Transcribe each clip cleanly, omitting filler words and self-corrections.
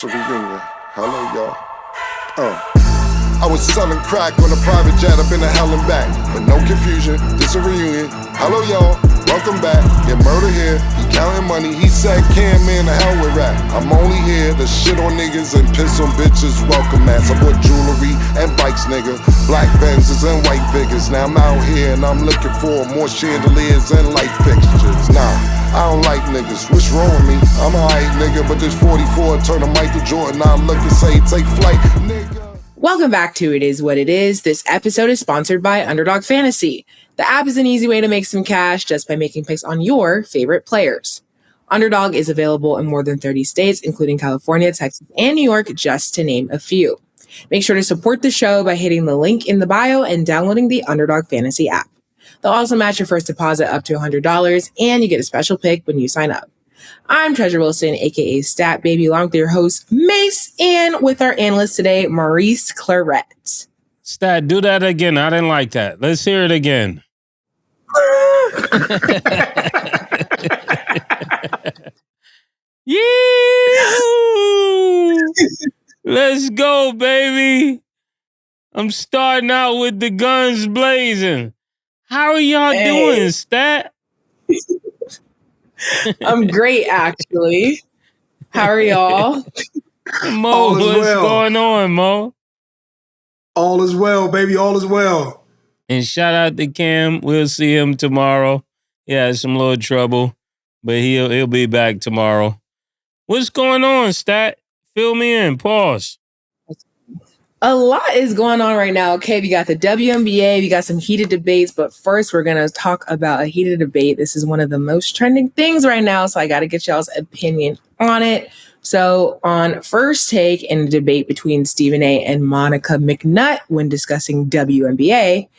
Reunion. Hello, y'all. I was selling crack on a private jet up in the hell and back. But no confusion, this a reunion. Hello, y'all. Welcome back. Get murder here. He counting money. He said, "Can man, the hell with rap. I'm only here to shit on niggas and piss on bitches. Welcome, ass. I bought jewelry and bikes, nigga. Black Benzes and white Vickers. Now I'm out here and I'm looking for more chandeliers and light fixtures. Nah, I don't like niggas. What's wrong with me? I'm a hype nigga, but this 44 turn to Michael Jordan. I look and say, take flight, nigga. Welcome back to It Is What It Is. This episode is sponsored by Underdog Fantasy. The app is an easy way to make some cash just by making picks on your favorite players. Underdog is available in more than 30 states, including California, Texas, and New York, just to name a few. Make sure to support the show by hitting the link in the bio and downloading the Underdog Fantasy app. They'll also match your first deposit up to $100, and you get a special pick when you sign up. I'm Treasure Wilson, aka Stat Baby, along with your host, Mase, and with our analyst today, Maurice Clarett. Stat, do that again. I didn't like that. Let's hear it again. Yeah! Let's go, baby. I'm starting out with the guns blazing. How are y'all doing, Stat? I'm great, actually. How are y'all? Mo, what's going on, Mo? All is well, baby. All is well. And shout out to Cam. We'll see him tomorrow. He had some little trouble, but he'll be back tomorrow. What's going on, Stat? Fill me in. Pause. A lot is going on right now. Okay, we got the WNBA, we got some heated debates, but first we're going to talk about a heated debate. This is one of the most trending things right now, so I got to get y'all's opinion on it. So on First Take, in a debate between Stephen A. and Monica Mcnutt when discussing WNBA,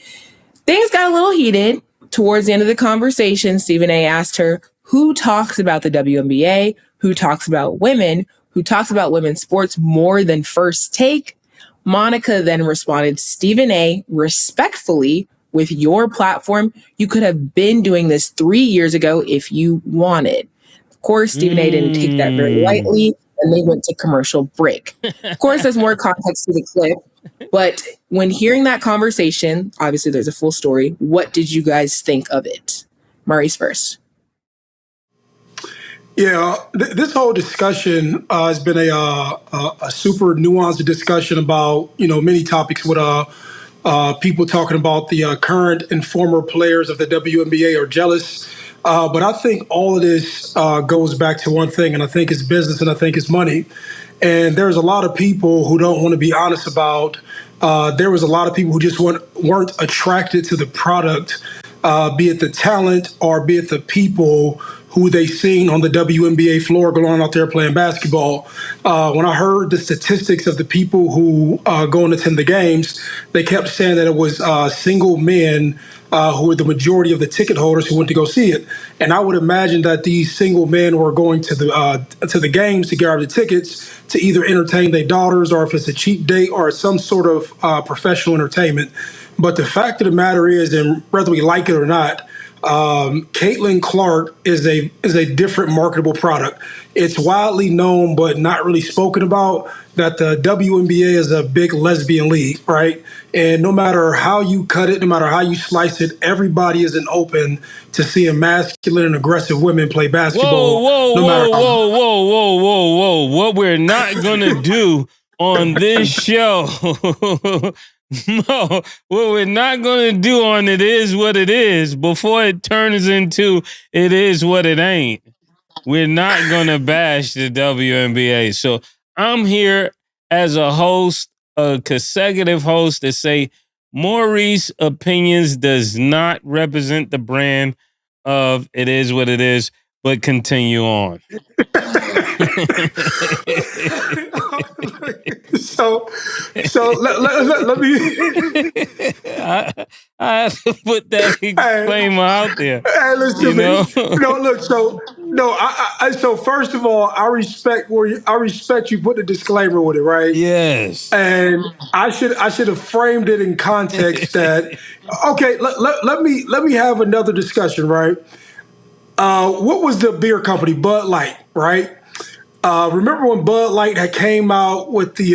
things got a little heated. Towards the end of the conversation, Stephen A. asked her, who talks about the WNBA, who talks about women, who talks about women's sports more than First Take? Monica then responded, Stephen A., respectfully, with your platform, you could have been doing this 3 years ago if you wanted. Of course, Stephen A. didn't take that very lightly, and they went to commercial break. Of course, there's more context to the clip, but when hearing that conversation, obviously there's a full story. What did you guys think of it? Maurice first. Yeah, this whole discussion has been a super nuanced discussion about, many topics with people talking about the current and former players of the WNBA are jealous. But I think all of this goes back to one thing, and I think it's business and I think it's money. And there's a lot of people who don't want to be honest about, there was a lot of people who just weren't attracted to the product, be it the talent or be it the people who they seen on the WNBA floor going out there playing basketball. When I heard the statistics of the people who go and attend the games, they kept saying that it was single men who were the majority of the ticket holders who went to go see it. And I would imagine that these single men were going to the games to grab the tickets to either entertain their daughters, or if it's a cheap date or some sort of professional entertainment. But the fact of the matter is, and whether we like it or not, Caitlin Clark is a different marketable product. It's widely known, but not really spoken about, that the WNBA is a big lesbian league, right? And no matter how you cut it, no matter how you slice it, everybody isn't open to seeing masculine and aggressive women play basketball. Whoa. What we're not gonna do on this show. No, what we're not going to do on It Is What It Is, before it turns into It Is What It Ain't, we're not going to bash the WNBA. So I'm here as a host, a consecutive host, to say Maurice Opinions does not represent the brand of It Is What It Is, but continue on. So let me. I have to put that disclaimer out there. Hey, listen to me. No, look. So first of all, I respect you put the disclaimer with it, right? Yes. And I should have framed it in context that. Okay, let me have another discussion, right? What was the beer company? Bud Light, right? Remember when Bud Light had came out with the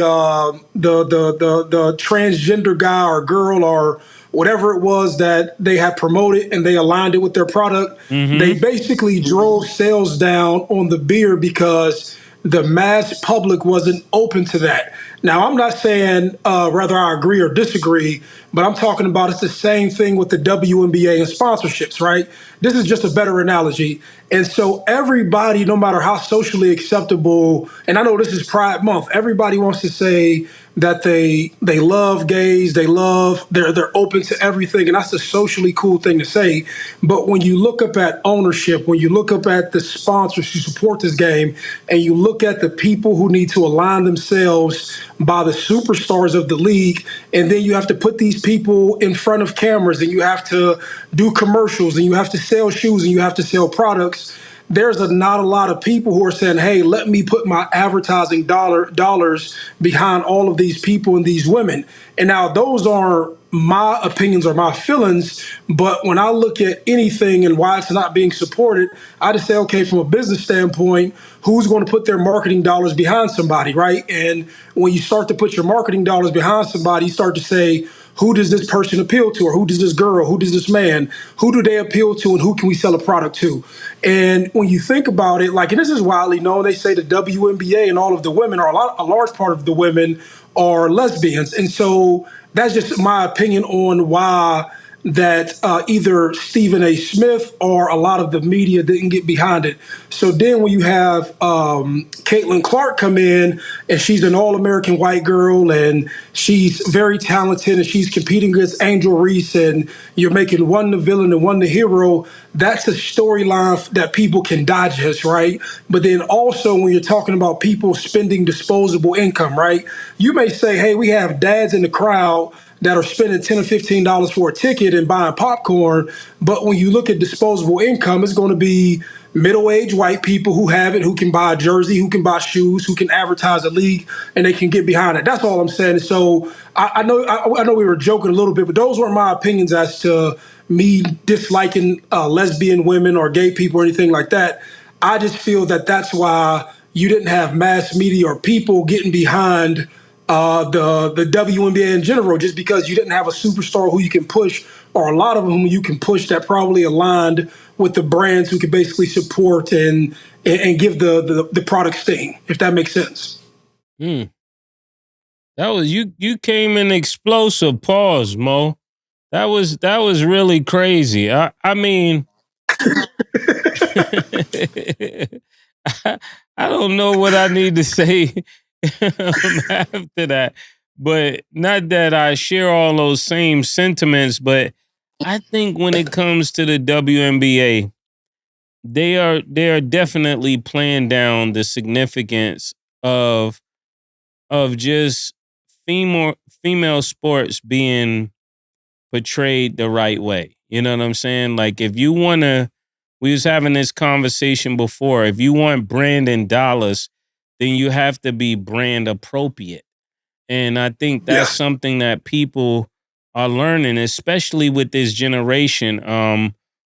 transgender guy or girl or whatever it was that they had promoted and they aligned it with their product? They Mm-hmm. basically drove sales down on the beer because the mass public wasn't open to that. Now, I'm not saying whether I agree or disagree, but I'm talking about it's the same thing with the WNBA and sponsorships, right? This is just a better analogy. And so everybody, no matter how socially acceptable, and I know this is Pride Month, everybody wants to say that they love gays, they're open to everything, and that's a socially cool thing to say. But when you look up at ownership, when you look up at the sponsors who support this game, and you look at the people who need to align themselves by the superstars of the league, and then you have to put these people in front of cameras, and you have to do commercials, and you have to sell shoes, and you have to sell products. There's not a lot of people who are saying, hey, let me put my advertising dollars behind all of these people and these women. And now those are my opinions or my feelings, but when I look at anything and why it's not being supported, I just say, okay, from a business standpoint, who's going to put their marketing dollars behind somebody, right? And when you start to put your marketing dollars behind somebody, you start to say, who does this person appeal to, or who does this girl, who does this man, who do they appeal to, and who can we sell a product to? And when you think about it, like, and this is widely known, they say the WNBA and all of the women, or a large part of the women, are lesbians. And so that's just my opinion on why that either Stephen A. Smith or a lot of the media didn't get behind it. So then when you have Caitlin Clark come in, and she's an all-American white girl, and she's very talented, and she's competing against Angel Reese, and you're making one the villain and one the hero, that's a storyline that people can digest, right? But then also when you're talking about people spending disposable income, right? You may say, hey, we have dads in the crowd that are spending $10 or $15 for a ticket and buying popcorn. But when you look at disposable income, it's going to be middle-aged white people who have it, who can buy a jersey, who can buy shoes, who can advertise a league, and they can get behind it. That's all I'm saying. So I know we were joking a little bit, but those weren't my opinions as to me disliking lesbian women or gay people or anything like that. I just feel that that's why you didn't have mass media or people getting behind the WNBA in general, just because you didn't have a superstar who you can push, or a lot of them you can push that probably aligned with the brands who can basically support and give the product sting, if that makes sense. Mm. That was you came in explosive. Pause, Mo. That was really crazy. I mean, I, I don't know what I need to say after that, but not that I share all those same sentiments, but I think when it comes to the WNBA, they are definitely playing down the significance of just female female sports being portrayed the right way. You know what I'm saying? Like, if you want to, we was having this conversation before, if you want brand and dollars, then you have to be brand appropriate. And I think that's Yeah. something that people are learning, especially with this generation.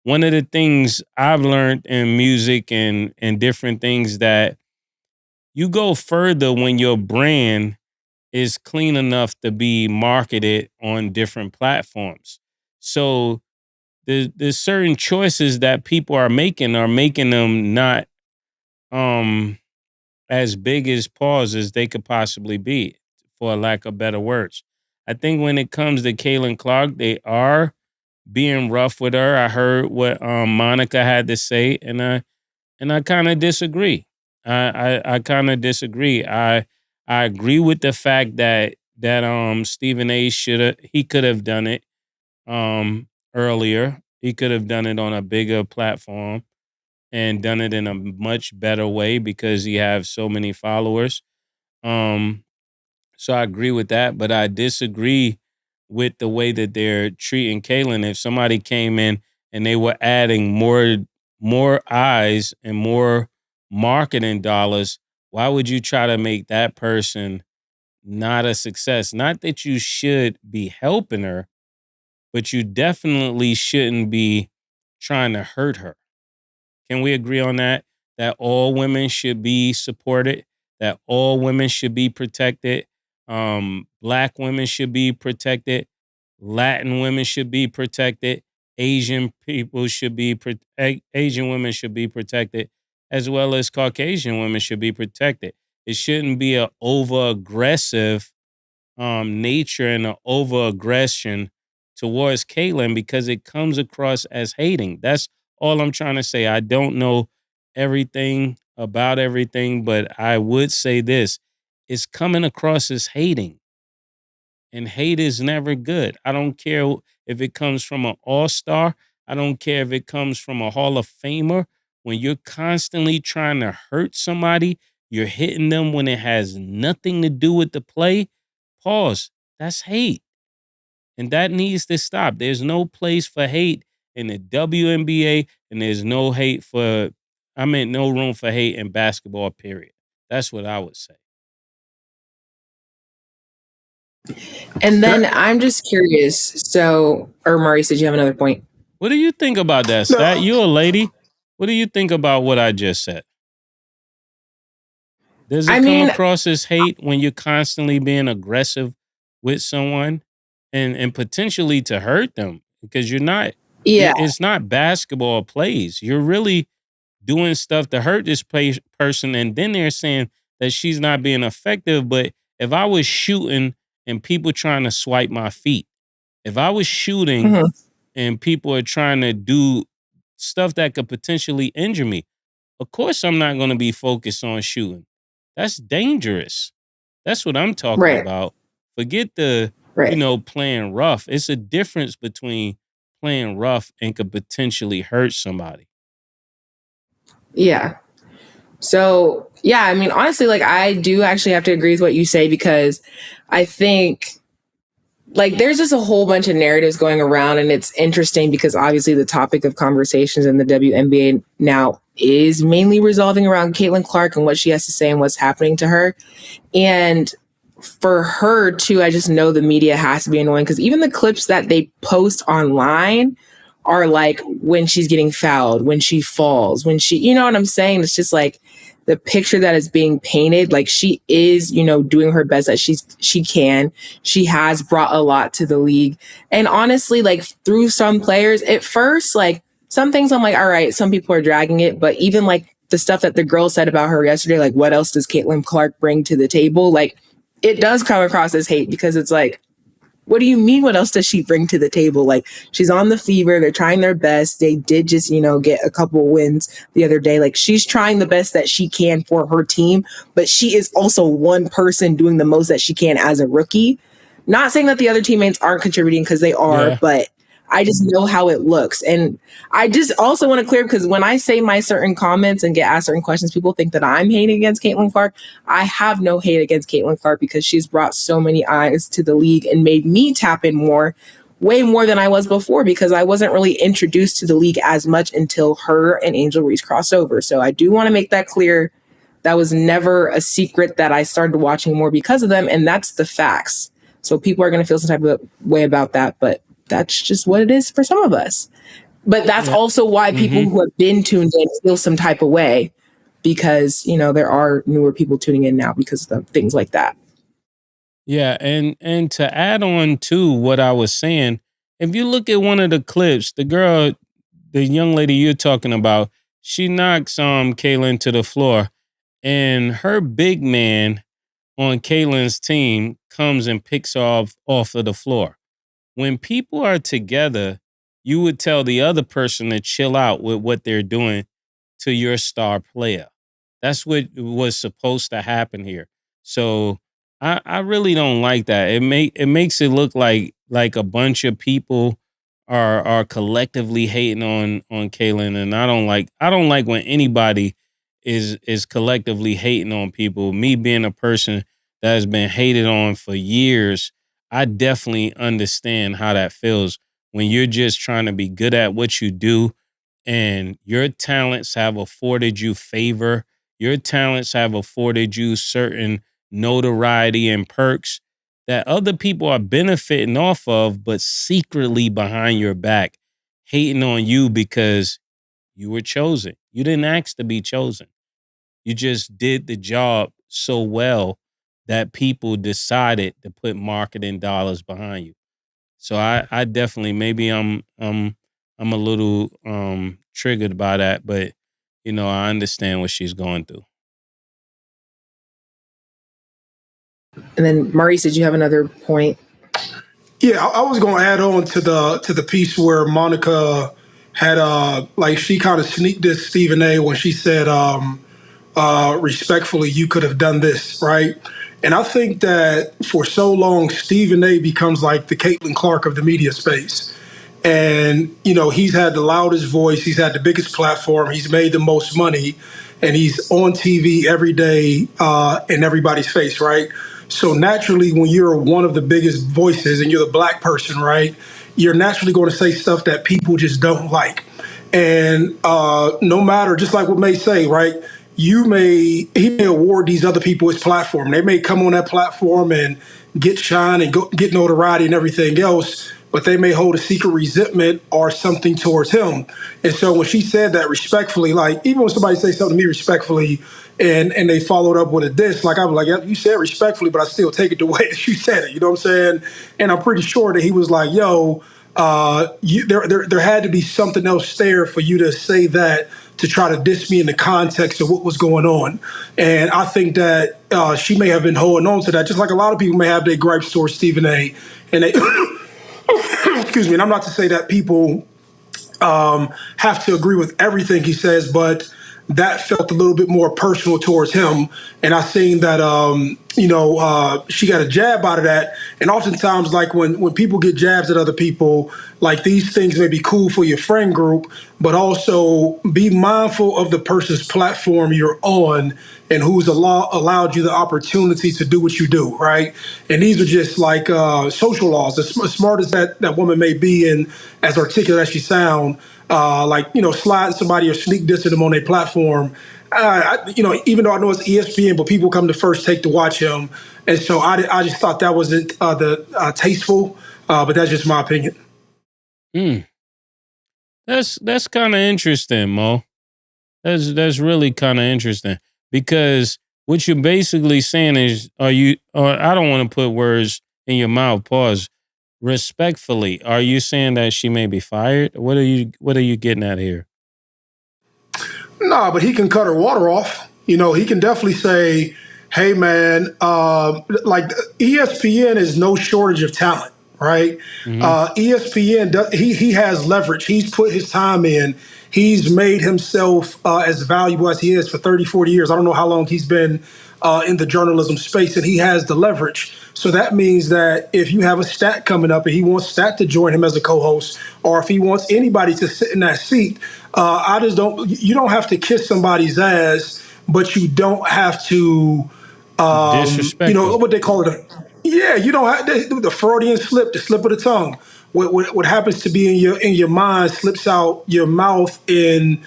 One of the things I've learned in music and different things, that you go further when your brand is clean enough to be marketed on different platforms. So there's certain choices that people are making them not um as big as pause as they could possibly be, for lack of better words. I think when it comes to Kaylin Clark, they are being rough with her. I heard what Monica had to say, and I kind of disagree. I kind of disagree. I agree with the fact that Stephen A. he could have done it earlier. He could have done it on a bigger platform and done it in a much better way because he has so many followers. Um, so I agree with that, but I disagree with the way that they're treating Kaylin. If somebody came in and they were adding more eyes and more marketing dollars, why would you try to make that person not a success? Not that you should be helping her, but you definitely shouldn't be trying to hurt her. Can we agree on that? that all women should be supported, that all women should be protected. Black women should be protected. Latin women should be protected. Asian people should be Asian women should be protected, as well as Caucasian women should be protected. It shouldn't be an over aggressive nature and an over aggression towards Caitlyn because it comes across as hating. That's all I'm trying to say. I don't know everything about everything, but I would say this: it's coming across as hating. And hate is never good. I don't care if it comes from an all-star. I don't care if it comes from a Hall of Famer. When you're constantly trying to hurt somebody, you're hitting them when it has nothing to do with the play. Pause. That's hate. And that needs to stop. There's no place for hate in the WNBA, and there's no room for hate in basketball, period. That's what I would say. And then I'm just curious. So, or Maurice, did you have another point? What do you think about that, Stat? You a lady. What do you think about what I just said? Does it come across as hate when you're constantly being aggressive with someone and potentially to hurt them? Because you're not, it's not basketball plays. You're really doing stuff to hurt this person. And then they're saying that she's not being effective. But if I was shooting and people trying to swipe my feet, if I was shooting and people are trying to do stuff that could potentially injure me, of course I'm not going to be focused on shooting. That's dangerous. That's what I'm talking about. Forget the, playing rough. It's a difference between playing rough and could potentially hurt somebody. Yeah. So, yeah, I mean, honestly, like, I do actually have to agree with what you say, because I think, like, there's just a whole bunch of narratives going around, and it's interesting because obviously the topic of conversations in the WNBA now is mainly resolving around Caitlin Clark and what she has to say and what's happening to her. And for her too, I just know the media has to be annoying, because even the clips that they post online are like when she's getting fouled, when she falls, when she, you know what I'm saying? It's just like the picture that is being painted, like she is, doing her best that she can. She has brought a lot to the league. And honestly, like through some players at first, like some things I'm like, all right, some people are dragging it, but even like the stuff that the girl said about her yesterday, like what else does Caitlin Clark bring to the table? Like it does come across as hate, because it's like, what do you mean? What else does she bring to the table? Like, she's on the fever. They're trying their best. They did just, get a couple wins the other day. Like, she's trying the best that she can for her team, but she is also one person doing the most that she can as a rookie. Not saying that the other teammates aren't contributing, because they are, but I just know how it looks. And I just also want to clear, because when I say my certain comments and get asked certain questions, people think that I'm hating against Caitlin Clark. I have no hate against Caitlin Clark, because she's brought so many eyes to the league and made me tap in more, way more than I was before, because I wasn't really introduced to the league as much until her and Angel Reese crossed over. So I do want to make that clear. That was never a secret that I started watching more because of them. And that's the facts. So people are going to feel some type of way about that, but that's just what it is for some of us. But that's also why people who have been tuned in feel some type of way, because, there are newer people tuning in now because of things like that. Yeah. And to add on to what I was saying, if you look at one of the clips, the young lady you're talking about, she knocks Caitlin to the floor, and her big man on Caitlin's team comes and picks her off of the floor. When people are together, you would tell the other person to chill out with what they're doing to your star player. That's what was supposed to happen here. So I really don't like that. It makes it look like a bunch of people are collectively hating on Caitlin, and I don't like when anybody is collectively hating on people. Me being a person that has been hated on for years, I definitely understand how that feels when you're just trying to be good at what you do and your talents have afforded you favor. Your talents have afforded you certain notoriety and perks that other people are benefiting off of, but secretly behind your back, hating on you because you were chosen. You didn't ask to be chosen. You just did the job so well that people decided to put marketing dollars behind you. So I definitely, maybe I'm a little triggered by that, but I understand what she's going through. And then Maurice, did you have another point? Yeah, I was going to add on to the piece where Monica had like she kind of sneaked this Stephen A. when she said respectfully, you could have done this, right? And I think that for so long, Stephen A. becomes like the Caitlin Clark of the media space. And, he's had the loudest voice, he's had the biggest platform, he's made the most money, and he's on TV every day in everybody's face, right? So naturally, when you're one of the biggest voices and you're the black person, right, you're naturally going to say stuff that people just don't like. And no matter, just like what Mase say, right, he may award these other people his platform. They may come on that platform and get shine and get notoriety and everything else, but they may hold a secret resentment or something towards him. And so when she said that respectfully, like even when somebody says something to me respectfully and they followed up with a diss, like I was like, yeah, you said respectfully, but I still take it the way that you said it. You know what I'm saying? And I'm pretty sure that he was like, yo, there had to be something else there for you to say that, to try to diss me in the context of what was going on. And I think that she may have been holding on to that, just like a lot of people may have their gripes towards Stephen A. And they, excuse me, and I'm not to say that people have to agree with everything he says, but that felt a little bit more personal towards him. And I seen that, she got a jab out of that. And oftentimes, like when people get jabs at other people, like these things may be cool for your friend group, but also be mindful of the person's platform you're on and who's allowed you the opportunity to do what you do, right? And these are just like social laws. As smart as that woman may be and as articulate as she sound, sliding somebody or sneak dissing them on their platform. Even though I know it's ESPN, but people come to First Take to watch him, and so I just thought that wasn't tasteful. But that's just my opinion. That's kind of interesting, Mo. That's really kind of interesting, because what you're basically saying is, I don't want to put words in your mouth. Pause. Respectfully, are you saying that she may be fired? What are you getting at here? Nah, but he can cut her water off. He can definitely say, hey, man, like ESPN is no shortage of talent, right? Mm-hmm. ESPN, he has leverage. He's put his time in. He's made himself as valuable as he is for 30, 40 years. I don't know how long he's been in the journalism space, and he has the leverage. So that means that if you have a Stat coming up and he wants Stat to join him as a co-host, or if he wants anybody to sit in that seat, you don't have to kiss somebody's ass, but you don't have to, disrespect what they call it. Yeah, you don't have the Freudian slip, the slip of the tongue. What happens to be in your mind slips out your mouth in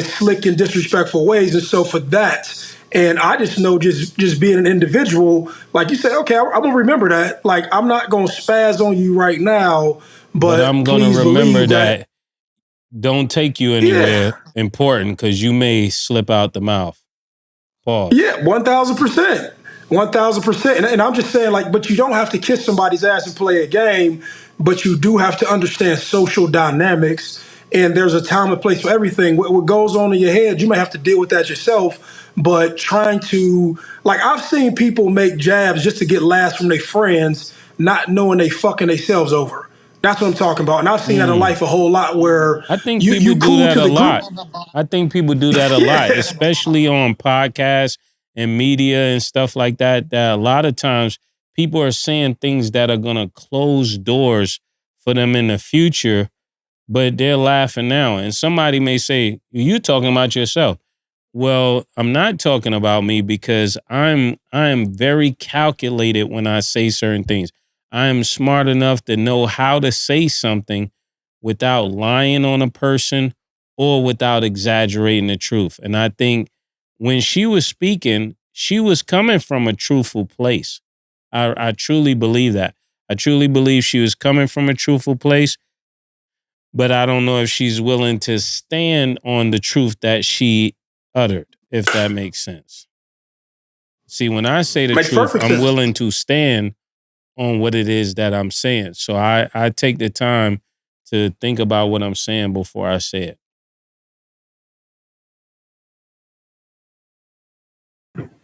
slick and disrespectful ways. And so for that, and I just know just being an individual, like you say, okay, I'm gonna remember that. Like I'm not gonna spaz on you right now, but I'm gonna remember that. Don't take you anywhere important, because you may slip out the mouth. Pause. Yeah, 1,000%. 1,000%. And I'm just saying, like, but you don't have to kiss somebody's ass and play a game, but you do have to understand social dynamics. And there's a time and place for everything. What goes on in your head, you might have to deal with that yourself. But trying to, like, I've seen people make jabs just to get laughs from their friends, not knowing they fucking themselves over. That's what I'm talking about. And I've seen that in life a whole lot, where I think people do that a lot. I think people do that a lot, especially on podcasts and media and stuff like that, that a lot of times people are saying things that are going to close doors for them in the future, but they're laughing now. And somebody may say, you're talking about yourself. Well, I'm not talking about me, because I am very calculated when I say certain things. I am smart enough to know how to say something without lying on a person or without exaggerating the truth. And I think when she was speaking, she was coming from a truthful place. I truly believe that. I truly believe she was coming from a truthful place. but I don't know if she's willing to stand on the truth that she uttered, if that makes sense. See, when I say the Makes truth, perfect I'm sense. willing to stand on what it is that I'm saying. So I take the time to think about what I'm saying before I say it.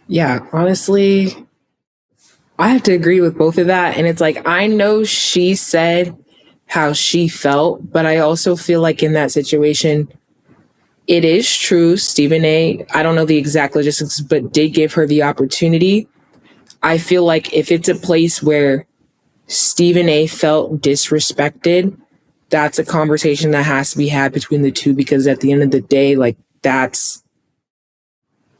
Yeah, honestly, I have to agree with both of that. And it's like, I know she said how she felt, but I also feel like in that situation, it is true. Stephen A., I don't know the exact logistics, but did give her the opportunity. I feel like if it's a place where Stephen A. felt disrespected, that's a conversation that has to be had between the two, because at the end of the day, like, that's,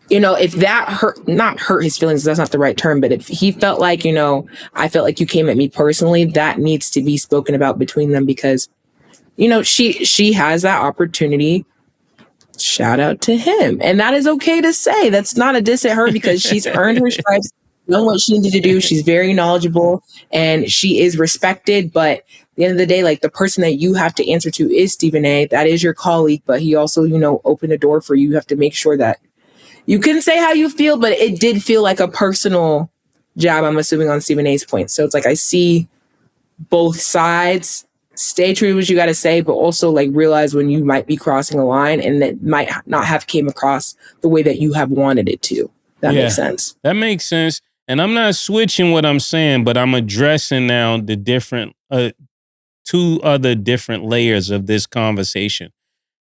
if that not hurt his feelings, that's not the right term, but if he felt like, I felt like you came at me personally, that needs to be spoken about between them, because, she has that opportunity. Shout out to him. And that is okay to say. That's not a diss at her, because she's earned her stripes, done what she needed to do. She's very knowledgeable and she is respected. But at the end of the day, like, the person that you have to answer to is Stephen A. That is your colleague, but he also, opened a door for you. You have to make sure that you can say how you feel, but it did feel like a personal jab, I'm assuming, on Stephen A.'s point. So it's like, I see both sides. Stay true to what you got to say, but also, like, realize when you might be crossing a line and that might not have came across the way that you have wanted it to. That makes sense. That makes sense. And I'm not switching what I'm saying, but I'm addressing now the different, two other different layers of this conversation.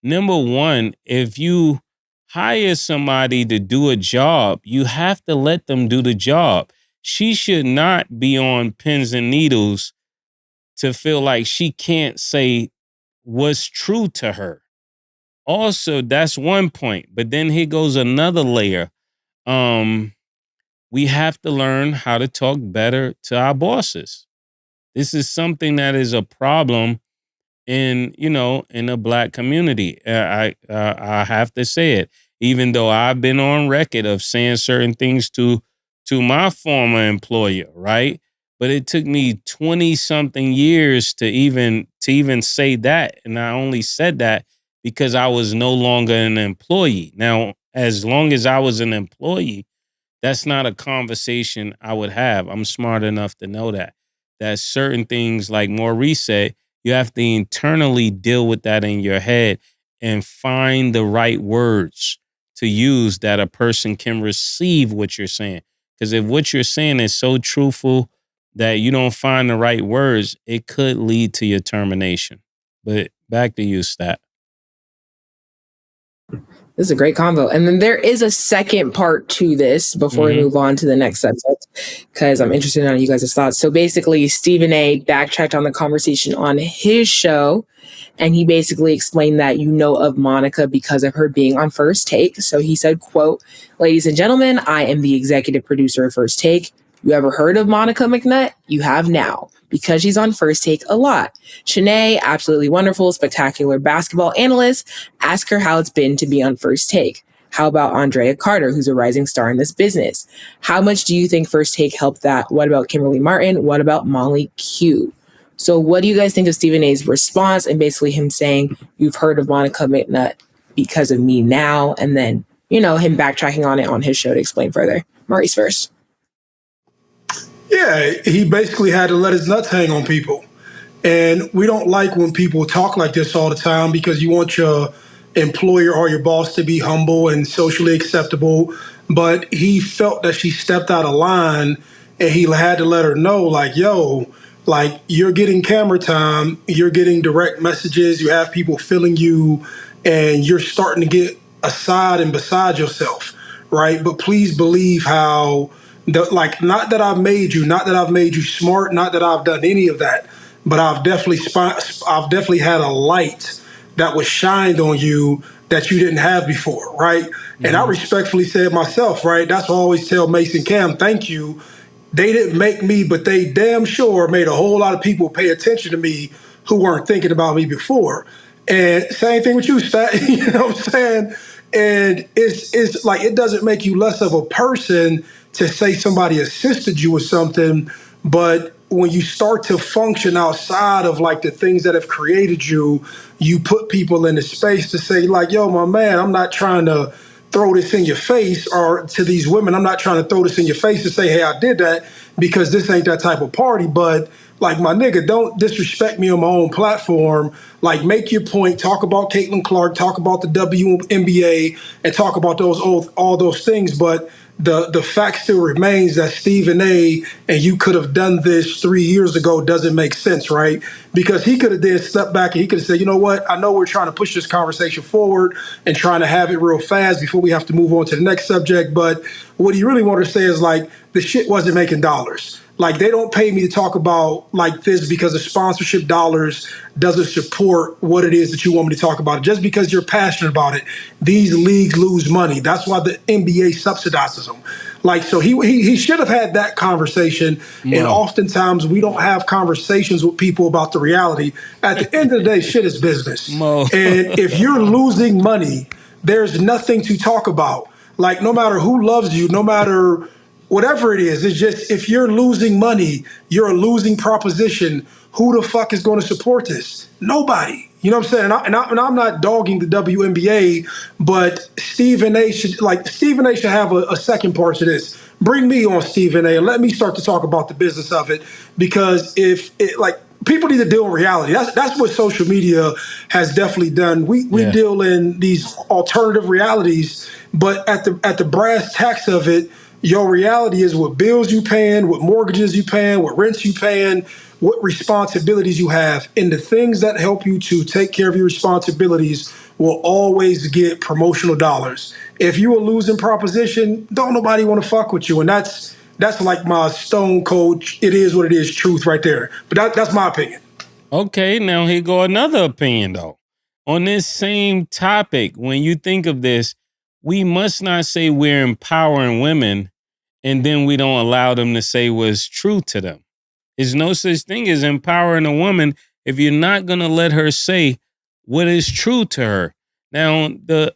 Number one, if you hire somebody to do a job, you have to let them do the job. She should not be on pins and needles to feel like she can't say what's true to her. Also, that's one point. But then here goes another layer. We have to learn how to talk better to our bosses. This is something that is a problem in the Black community. I have to say it, even though I've been on record of saying certain things to my former employer, right? But it took me 20 something years to even say that. And I only said that because I was no longer an employee. Now, as long as I was an employee, that's not a conversation I would have. I'm smart enough to know that certain things, like Maurice said, you have to internally deal with that in your head and find the right words to use that a person can receive what you're saying. Because if what you're saying is so truthful that you don't find the right words, it could lead to your termination. But back to you, Stat. This is a great convo. And then there is a second part to this before we move on to the next subject, because I'm interested in you guys' thoughts. So basically, Stephen A. backtracked on the conversation on his show, and he basically explained that of Monica because of her being on First Take. So he said, quote, "Ladies and gentlemen, I am the executive producer of First Take. You ever heard of Monica Mcnutt? You have now, because she's on First Take a lot. Shanae, absolutely wonderful, spectacular basketball analyst. Ask her how it's been to be on First Take. How about Andrea Carter, who's a rising star in this business? How much do you think First Take helped that? What about Kimberly Martin? What about Molly Q?" So what do you guys think of Stephen A.'s response and basically him saying, you've heard of Monica Mcnutt because of me now, and then, him backtracking on it on his show to explain further? Maurice first. Yeah, he basically had to let his nuts hang on people. And we don't like when people talk like this all the time, because you want your employer or your boss to be humble and socially acceptable. But he felt that she stepped out of line, and he had to let her know, like, yo, like, you're getting camera time, you're getting direct messages, you have people feeling you, and you're starting to get aside and beside yourself, right? But please believe how, not that I've made you, not that I've made you smart, not that I've done any of that, but I've definitely had a light that was shined on you that you didn't have before, right? Mm-hmm. And I respectfully said myself, right? That's why I always tell Mason Cam, thank you. They didn't make me, but they damn sure made a whole lot of people pay attention to me who weren't thinking about me before. And same thing with you, Stat. You know what I'm saying? And it's like, it doesn't make you less of a person to say somebody assisted you with something, But when you start to function outside of like the things that have created you, you put people in the space to say like, yo, my man, I'm not trying to throw this in your face, or to these women, I'm not trying to throw this in your face to say, hey, I did that, because this ain't that type of party. But like, my nigga, don't disrespect me on my own platform. Like, make your point, talk about Caitlin Clark, talk about the WNBA, and talk about all those things. But the fact still remains that Stephen A. and you could have done this 3 years ago doesn't make sense, right? Because he could have then stepped back and he could have said, you know what, I know we're trying to push this conversation forward and trying to have it real fast before we have to move on to the next subject. But what he really wanted to say is like, the shit wasn't making dollars. Like, they don't pay me to talk about like this because the sponsorship dollars doesn't support what it is that you want me to talk about. Just because you're passionate about it, these leagues lose money. That's why the NBA subsidizes them. Like, so he should have had that conversation. And oftentimes we don't have conversations with people about the reality. At the end of the day, shit is business. And if you're losing money, there's nothing to talk about. Like, no matter who loves you, no matter whatever it is, it's just, if you're losing money, you're a losing proposition. Who the fuck is going to support this? Nobody. You know what I'm saying? And I'm not dogging the WNBA, but Stephen A. should have a second part to this. Bring me on Stephen A. and let me start to talk about the business of it, because if it, like, people need to deal in reality. That's what social media has definitely done. We deal in these alternative realities, but at the brass tacks of it, your reality is what bills you paying, what mortgages you paying, what rents you paying, what responsibilities you have. And the things that help you to take care of your responsibilities will always get promotional dollars. If you a losing proposition, don't nobody want to fuck with you. And that's like my stone cold, it is what it is truth right there. But that's my opinion. Okay, now here go another opinion though. On this same topic, when you think of this, we must not say we're empowering women and then we don't allow them to say what's true to them. There's no such thing as empowering a woman if you're not going to let her say what is true to her. Now,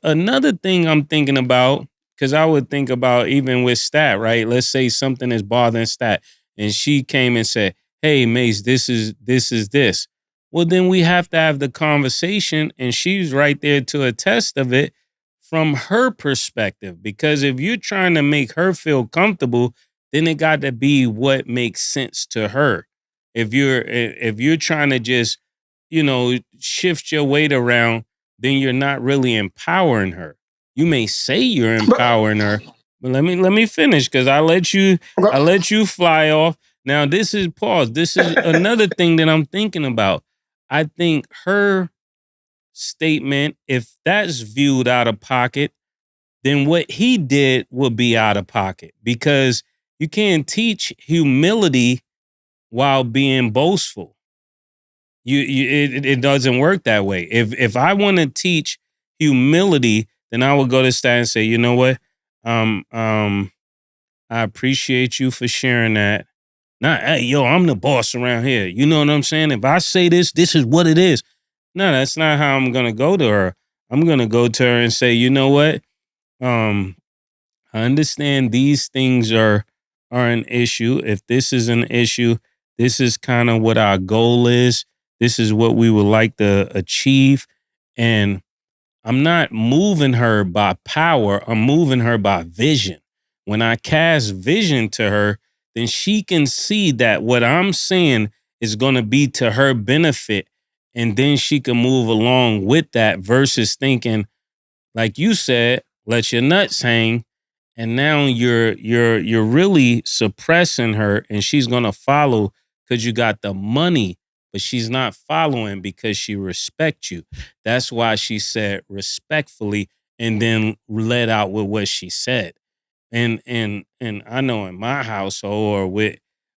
another thing I'm thinking about, because I would think about even with Stat, right? Let's say something is bothering Stat, and she came and said, hey, Mase, this is this. Well, then we have to have the conversation, and she's right there to attest of it from her perspective. Because if you're trying to make her feel comfortable, then it got to be what makes sense to her. If you're trying to just, shift your weight around, then you're not really empowering her. You may say you're empowering her, but let me finish, because I let you fly off. Now this is pause. This is another thing that I'm thinking about. I think her statement, if that's viewed out of pocket, then what he did would be out of pocket, because you can't teach humility while being boastful. It doesn't work that way. If I want to teach humility, then I would go to Stat and say, you know what, I appreciate you for sharing that. Not, hey, yo, I'm the boss around here. You know what I'm saying? If I say this is what it is. No, that's not how I'm gonna go to her. I'm gonna go to her and say, you know what? I understand these things are an issue. If this is an issue, this is kind of what our goal is. This is what we would like to achieve. And I'm not moving her by power. I'm moving her by vision. When I cast vision to her, then she can see that what I'm saying is going to be to her benefit. And then she can move along with that versus thinking, like you said, let your nuts hang. And now you're really suppressing her, and she's going to follow because you got the money, but she's not following because she respects you. That's why she said respectfully and then let out with what she said. And I know in my household, or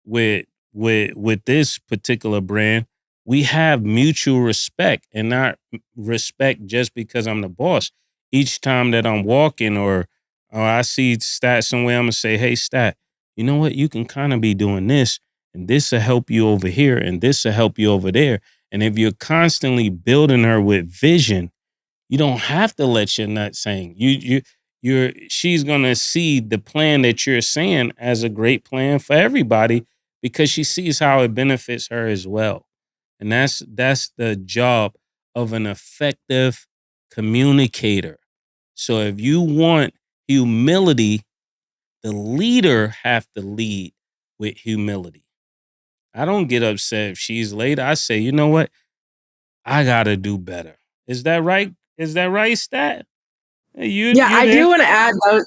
with this particular brand, we have mutual respect, and not respect just because I'm the boss. Each time that I'm walking or I see Stat somewhere, I'm going to say, hey, Stat, you know what? You can kind of be doing this, and this will help you over here, and this will help you over there. And if you're constantly building her with vision, you don't have to let your nuts hang. She's going to see the plan that you're saying as a great plan for everybody, because she sees how it benefits her as well. And that's the job of an effective communicator. So if you want humility, the leader have to lead with humility. I don't get upset if she's late. I say, you know what? I gotta do better. Is that right? Is that right, Stat? I do want to add though.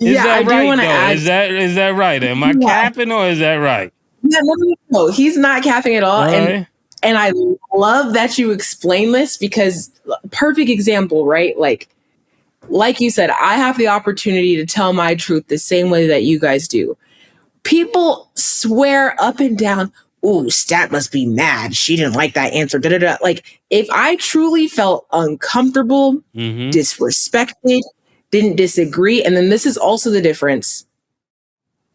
I do want to add. Is that right? Am I capping or is that right? Yeah, no. He's not capping at all. Right. And I love that you explain this because perfect example, right? Like you said, I have the opportunity to tell my truth the same way that you guys do. People swear up and down, ooh, Stat must be mad. She didn't like that answer. Da, da, da. Like, if I truly felt uncomfortable, disrespected, didn't disagree, and then this is also the difference.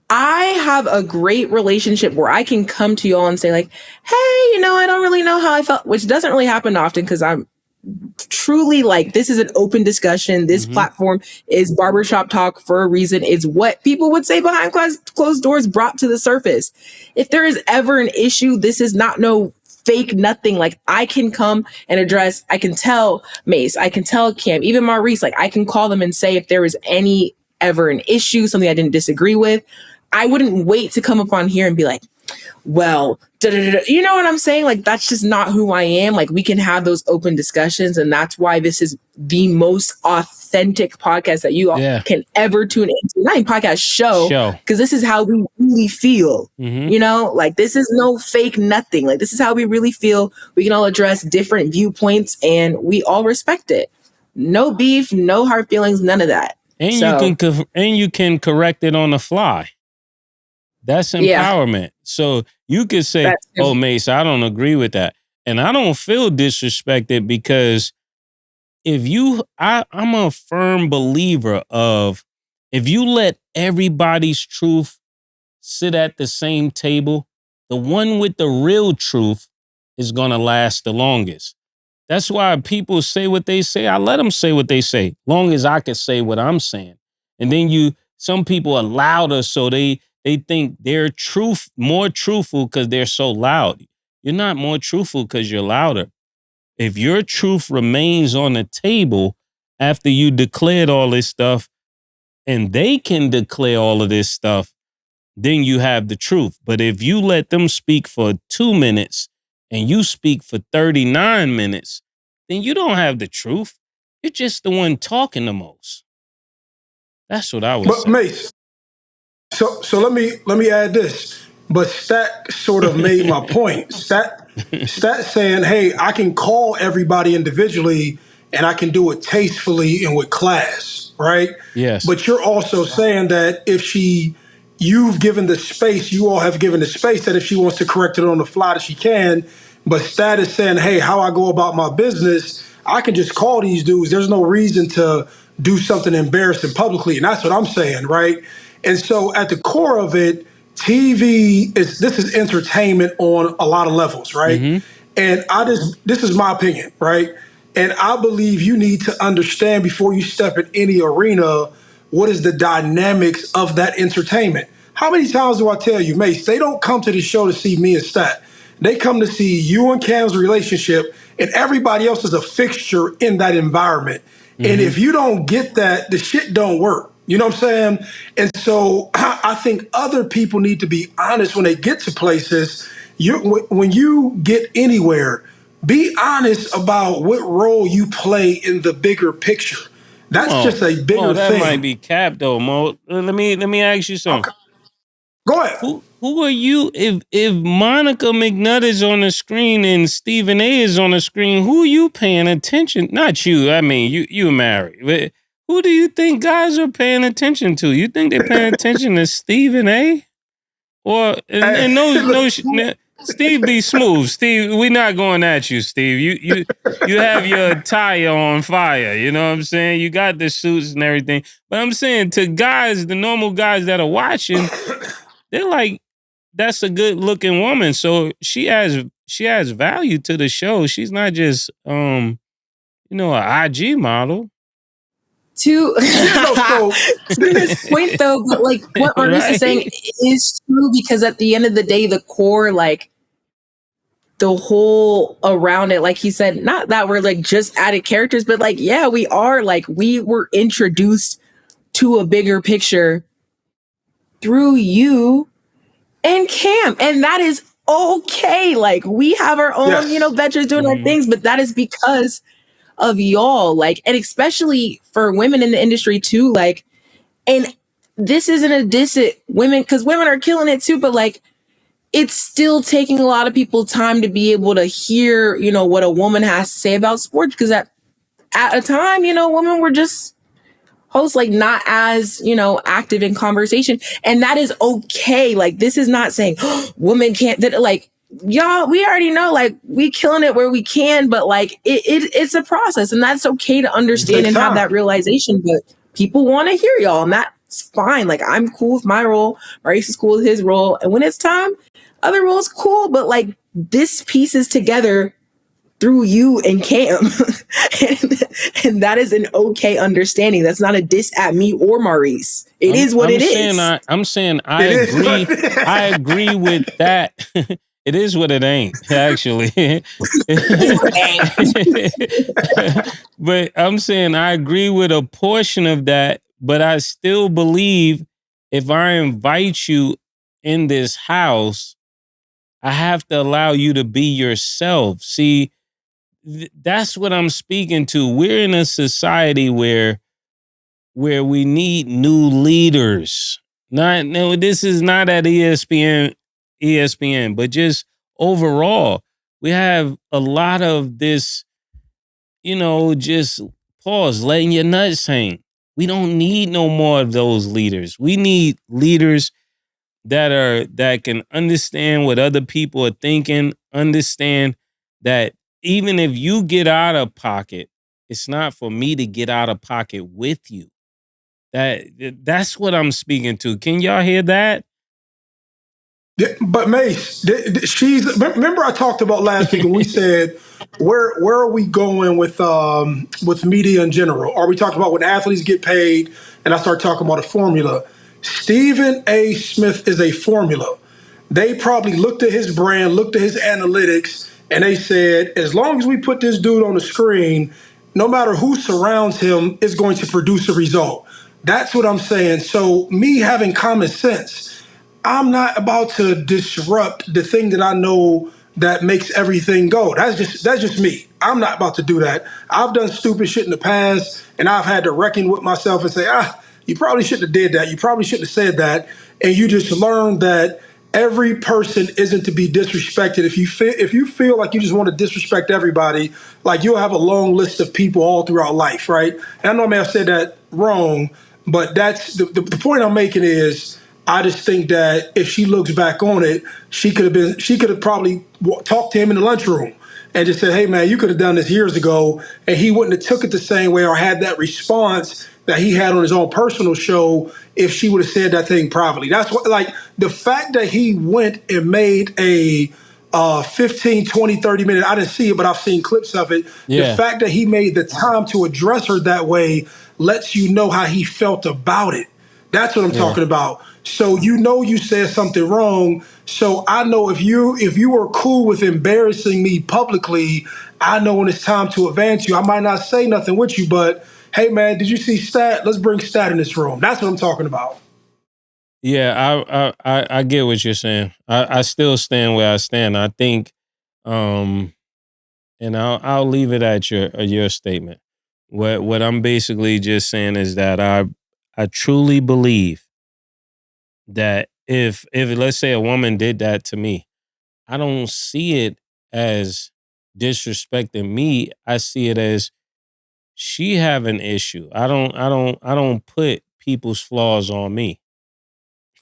I have a great relationship where I can come to you all and say, like, hey, I don't really know how I felt, which doesn't really happen often because I'm truly like, this is an open discussion. This platform is barbershop talk for a reason. It's what people would say behind closed doors brought to the surface. If there is ever an issue, this is not no fake nothing. Like, I can come and address, I can tell Mase, I can tell Cam, even Maurice, like, I can call them and say if there is any ever an issue, something I didn't disagree with. I wouldn't wait to come up on here and be like, well, you know what I'm saying? Like, that's just not who I am. Like, we can have those open discussions. And that's why this is the most authentic podcast that you all can ever tune into. Not even podcast, show. Because this is how we really feel. Like, this is no fake nothing. Like, this is how we really feel. We can all address different viewpoints and we all respect it. No beef, no hard feelings, none of that. And you can correct it on the fly. That's empowerment. So you could say, oh, Mase, I don't agree with that. And I don't feel disrespected because I'm a firm believer of if you let everybody's truth sit at the same table, the one with the real truth is going to last the longest. That's why people say what they say. I let them say what they say, long as I can say what I'm saying. And then some people are louder, so they think they're more truthful because they're so loud. You're not more truthful because you're louder. If your truth remains on the table after you declared all this stuff, and they can declare all of this stuff, then you have the truth. But if you let them speak for 2 minutes and you speak for 39 minutes, then you don't have the truth. You're just the one talking the most. That's what I would say. Mase, so let me add this. But Stat sort of made my point. Stat saying, hey, I can call everybody individually and I can do it tastefully and with class, right? Yes. But you're also saying that you've given the space, you all have given the space that if she wants to correct it on the fly that she can. But Stat is saying, hey, how I go about my business, I can just call these dudes. There's no reason to do something embarrassing publicly. And that's what I'm saying, right? And so at the core of it, this is entertainment on a lot of levels, right? And this is my opinion, right? And I believe you need to understand before you step in any arena, what is the dynamics of that entertainment? How many times do I tell you, Mase, they don't come to the show to see me and Stat. They come to see you and Cam's relationship, and everybody else is a fixture in that environment. And if you don't get that, the shit don't work. You know what I'm saying? And so I think other people need to be honest when they get to places. When you get anywhere, be honest about what role you play in the bigger picture. That's just a bigger that thing. That might be cap though, Mo. Let me ask you something. Okay. Go ahead. Who are you? If Monica Mcnutt is on the screen and Stephen A is on the screen, who are you paying attention? Not you. I mean, you married. But who do you think guys are paying attention to? You think they're paying attention to Stephen A? Or Steve be smooth. Steve, we're not going at you, Steve. You have your attire on fire. You know what I'm saying? You got the suits and everything. But I'm saying to guys, the normal guys that are watching, they're like, that's a good looking woman. So she has value to the show. She's not just an IG model. To So to his point though, but like what Maurice is saying is true, because at the end of the day, the core, like the whole around it, like he said, not that we're like just added characters, but like, yeah, we are, like, we were introduced to a bigger picture through you and Cam, and that is okay. Like, we have our own, yes. ventures doing our things, but that is because of y'all. Like, and especially for women in the industry too. Like, and this isn't a diss at women, because women are killing it too, but like, it's still taking a lot of people time to be able to hear, what a woman has to say about sports, because at a time, women were just hosts, like, not as, active in conversation. And that is okay. Like, this is not saying women can't, like, y'all, we already know, like, we killing it where we can, but like, it's a process, and that's okay to understand and have that realization. But people want to hear y'all, and that's fine. Like, I'm cool with my role. Maurice is cool with his role. And when it's time, other roles cool. But like, this pieces together through you and Cam. and that is an okay understanding. That's not a diss at me or Maurice. It is what it is. I'm saying I agree. I agree with that. It is what it ain't, actually. But I'm saying I agree with a portion of that, but I still believe if I invite you in this house, I have to allow you to be yourself. See, that's what I'm speaking to. We're in a society where we need new leaders. This is not at ESPN, but just overall, we have a lot of this, just pause, letting your nuts hang. We don't need no more of those leaders. We need leaders that can understand what other people are thinking, understand that even if you get out of pocket, it's not for me to get out of pocket with you. That's what I'm speaking to. Can y'all hear that? Yeah, but Mase, she's. Remember, I talked about last week when we said where are we going with media in general? Are we talking about when athletes get paid? And I start talking about a formula. Stephen A. Smith is a formula. They probably looked at his brand, looked at his analytics, and they said, as long as we put this dude on the screen, no matter who surrounds him is going to produce a result. That's what I'm saying. So me having common sense, I'm not about to disrupt the thing that I know that makes everything go. That's just me. I'm not about to do that. I've done stupid shit in the past, and I've had to reckon with myself and say, you probably shouldn't have did that. You probably shouldn't have said that. And you just learn that every person isn't to be disrespected. If you feel like you just want to disrespect everybody, like you'll have a long list of people all throughout life, right? And I know I may have said that wrong, but that's the point I'm making is I just think that if she looks back on it, she could have probably talked to him in the lunchroom and just said, "Hey man, you could have done this years ago," and he wouldn't have took it the same way or had that response that he had on his own personal show if she would have said that thing privately. That's what, like, the fact that he went and made a 15, 20, 30 minute, I didn't see it, but I've seen clips of it. Yeah. The fact that he made the time to address her that way lets you know how he felt about it. That's what I'm talking about. So you said something wrong. So I know if you were cool with embarrassing me publicly, I know when it's time to advance you. I might not say nothing with you, but hey man, did you see Stat? Let's bring Stat in this room. That's what I'm talking about. Yeah, I get what you're saying. I still stand where I stand. I think, and I'll leave it at your statement. What I'm basically just saying is that I truly believe that if let's say a woman did that to me, I don't see it as disrespecting me. I see it as she have an issue. I don't put people's flaws on me.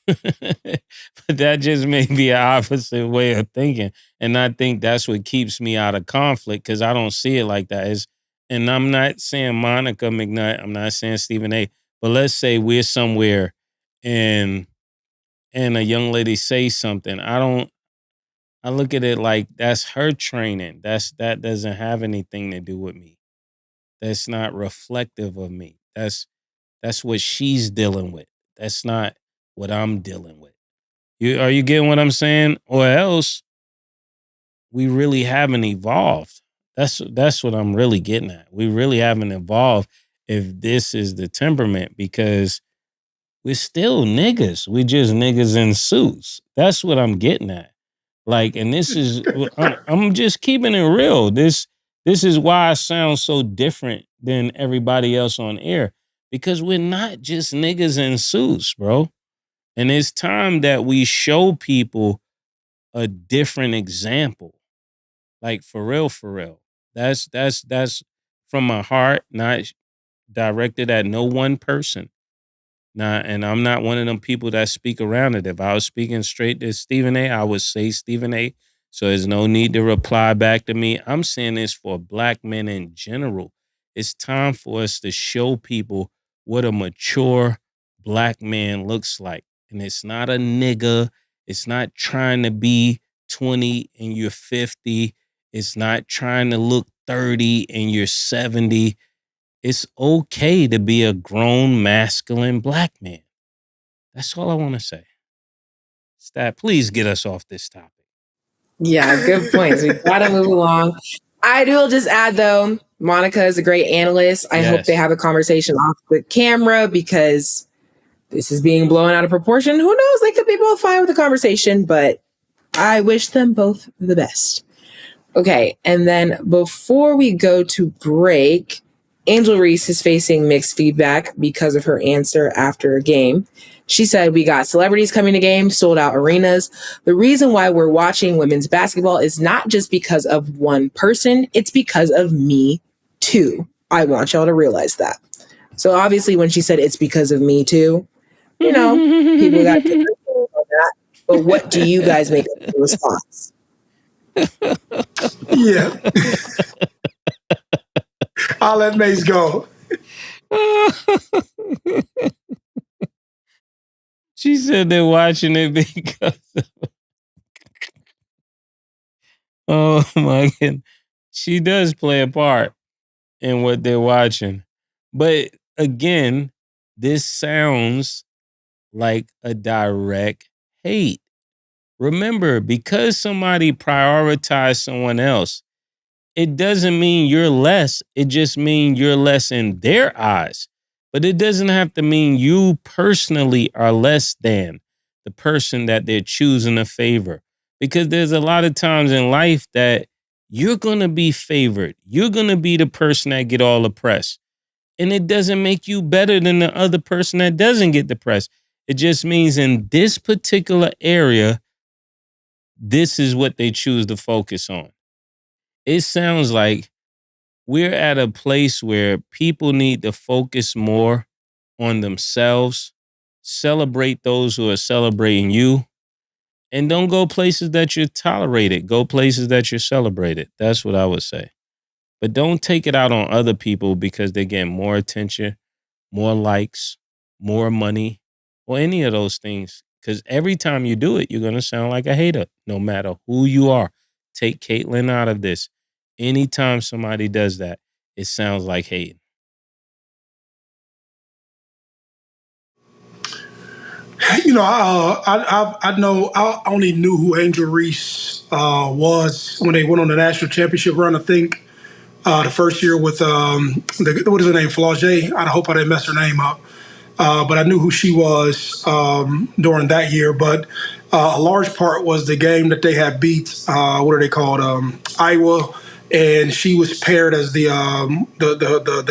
But that just may be an opposite way of thinking. And I think that's what keeps me out of conflict, because I don't see it like that. And I'm not saying Monica Mcnutt, I'm not saying Stephen A., but let's say we're somewhere and a young lady says something. I look at it like that's her training. That doesn't have anything to do with me. That's not reflective of me. That's what she's dealing with. That's not what I'm dealing with. Are you getting what I'm saying? Or else we really haven't evolved. That's what I'm really getting at. We really haven't evolved if this is the temperament, because we're still niggas. We just niggas in suits. That's what I'm getting at. Like, and this is, I'm just keeping it real. This is why I sound so different than everybody else on air, because we're not just niggas in suits, bro. And it's time that we show people a different example. Like, for real, for real. That's from my heart, not directed at no one person. Nah, and I'm not one of them people that speak around it. If I was speaking straight to Stephen A, I would say Stephen A. So there's no need to reply back to me. I'm saying this for black men in general. It's time for us to show people what a mature black man looks like. And it's not a nigga. It's not trying to be 20 and you're 50. It's not trying to look 30 and you're 70. It's okay to be a grown, masculine black man. That's all I want to say. Stat, please get us off this topic. Yeah, good points. We've got to move along. I will just add, though, Monica is a great analyst. I hope they have a conversation off the camera, because this is being blown out of proportion. Who knows? They could be both fine with the conversation, but I wish them both the best. Okay, and then before we go to break, Angel Reese is facing mixed feedback because of her answer after a game. She said, "We got celebrities coming to games, sold out arenas. The reason why we're watching women's basketball is not just because of one person. It's because of me too. I want y'all to realize that." So obviously when she said it's because of me too, you know, people got different feelings on that. But what do you guys make of the response? Yeah. I'll let Mase go. She said they're watching it because oh my God. She does play a part in what they're watching. But again, this sounds like a direct hate. Remember, because somebody prioritized someone else, it doesn't mean you're less. It just means you're less in their eyes. But it doesn't have to mean you personally are less than the person that they're choosing to favor. Because there's a lot of times in life that you're going to be favored. You're going to be the person that get all the press. And it doesn't make you better than the other person that doesn't get the press. It just means in this particular area, this is what they choose to focus on. It sounds like we're at a place where people need to focus more on themselves, celebrate those who are celebrating you, and don't go places that you're tolerated. Go places that you're celebrated. That's what I would say. But don't take it out on other people because they're getting more attention, more likes, more money, or any of those things. Because every time you do it, you're going to sound like a hater, no matter who you are. Take Caitlyn out of this. Anytime somebody does that, it sounds like hating. You know, I know I only knew who Angel Reese was when they went on the national championship run. I think the first year with what is her name, Flaugier. I hope I didn't mess her name up. But I knew who she was during that year. But a large part was the game that they had beat. What are they called? Iowa, and she was paired as the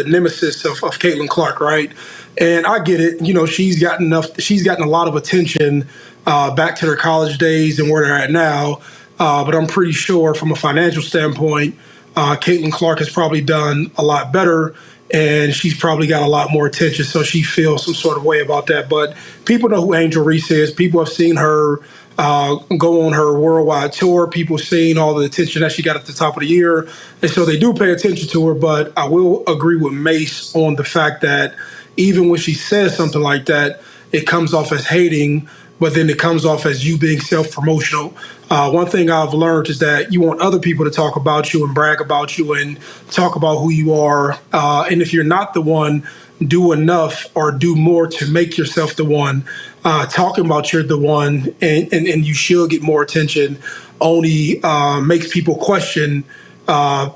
nemesis of Caitlin Clark, right? And I get it. You know, she's gotten a lot of attention back to their college days and where they're at now. But I'm pretty sure from a financial standpoint, Caitlin Clark has probably done a lot better, and she's probably got a lot more attention, so she feels some sort of way about that. But people know who Angel Reese is. People have seen her go on her worldwide tour. People seen all the attention that she got at the top of the year, and so they do pay attention to her. But I will agree with Mase on the fact that even when she says something like that, it comes off as hating, but then it comes off as you being self-promotional. One thing I've learned is that you want other people to talk about you and brag about you and talk about who you are. And if you're not the one, do enough or do more to make yourself the one. Talking about you're the one and you should get more attention only makes people question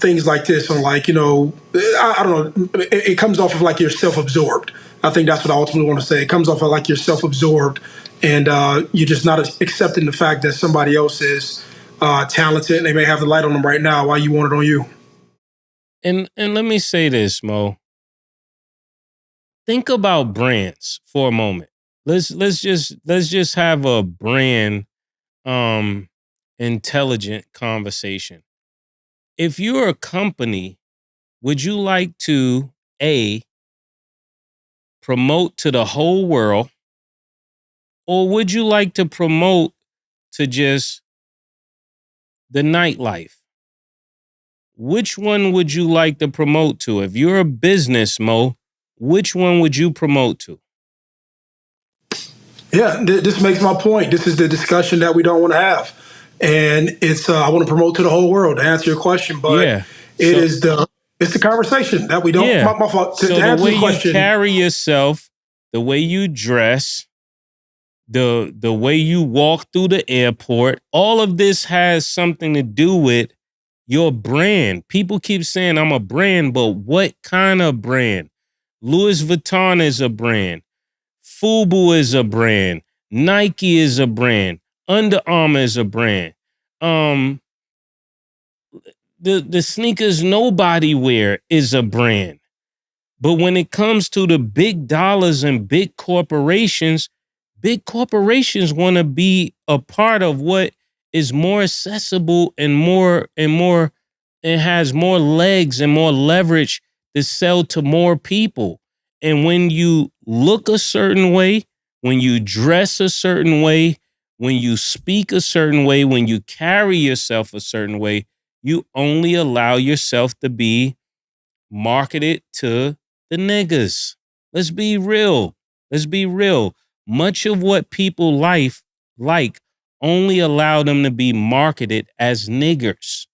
things like this. On like, I don't know, it comes off of like you're self-absorbed. I think that's what I ultimately want to say. It comes off of like you're self-absorbed and you're just not accepting the fact that somebody else is talented and they may have the light on them right now while you want it on you. And let me say this, Mo. Think about brands for a moment. Let's just have a brand intelligent conversation. If you're a company, would you like to promote to the whole world, or would you like to promote to just the nightlife? Which one would you like to promote to? If you're a business, Mo, which one would you promote to? Yeah, this makes my point. This is the discussion that we don't want to have. And it's I want to promote to the whole world to answer your question, but it's the conversation that we don't. Yeah. My fault. So to the answer way the question, you carry yourself, the way you dress, the way you walk through the airport, all of this has something to do with your brand. People keep saying I'm a brand, but what kind of brand? Louis Vuitton is a brand. Fubu is a brand. Nike is a brand. Under Armour is a brand. The sneakers nobody wear is a brand. But when it comes to the big dollars and big corporations want to be a part of what is more accessible and more it has more legs and more leverage to sell to more people. And when you look a certain way, when you dress a certain way, when you speak a certain way, when you carry yourself a certain way, you only allow yourself to be marketed to the niggas. Let's be real. Let's be real. Much of what people like only allow them to be marketed as niggers.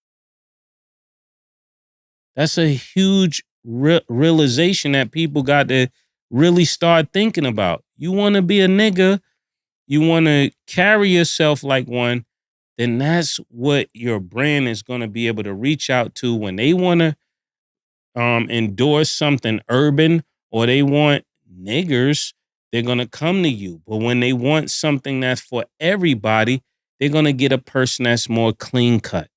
That's a huge realization that people got to really start thinking about. You want to be a nigga, you want to carry yourself like one, then that's what your brand is going to be able to reach out to when they want to endorse something urban or they want niggers, they're going to come to you. But when they want something that's for everybody, they're going to get a person that's more clean cut.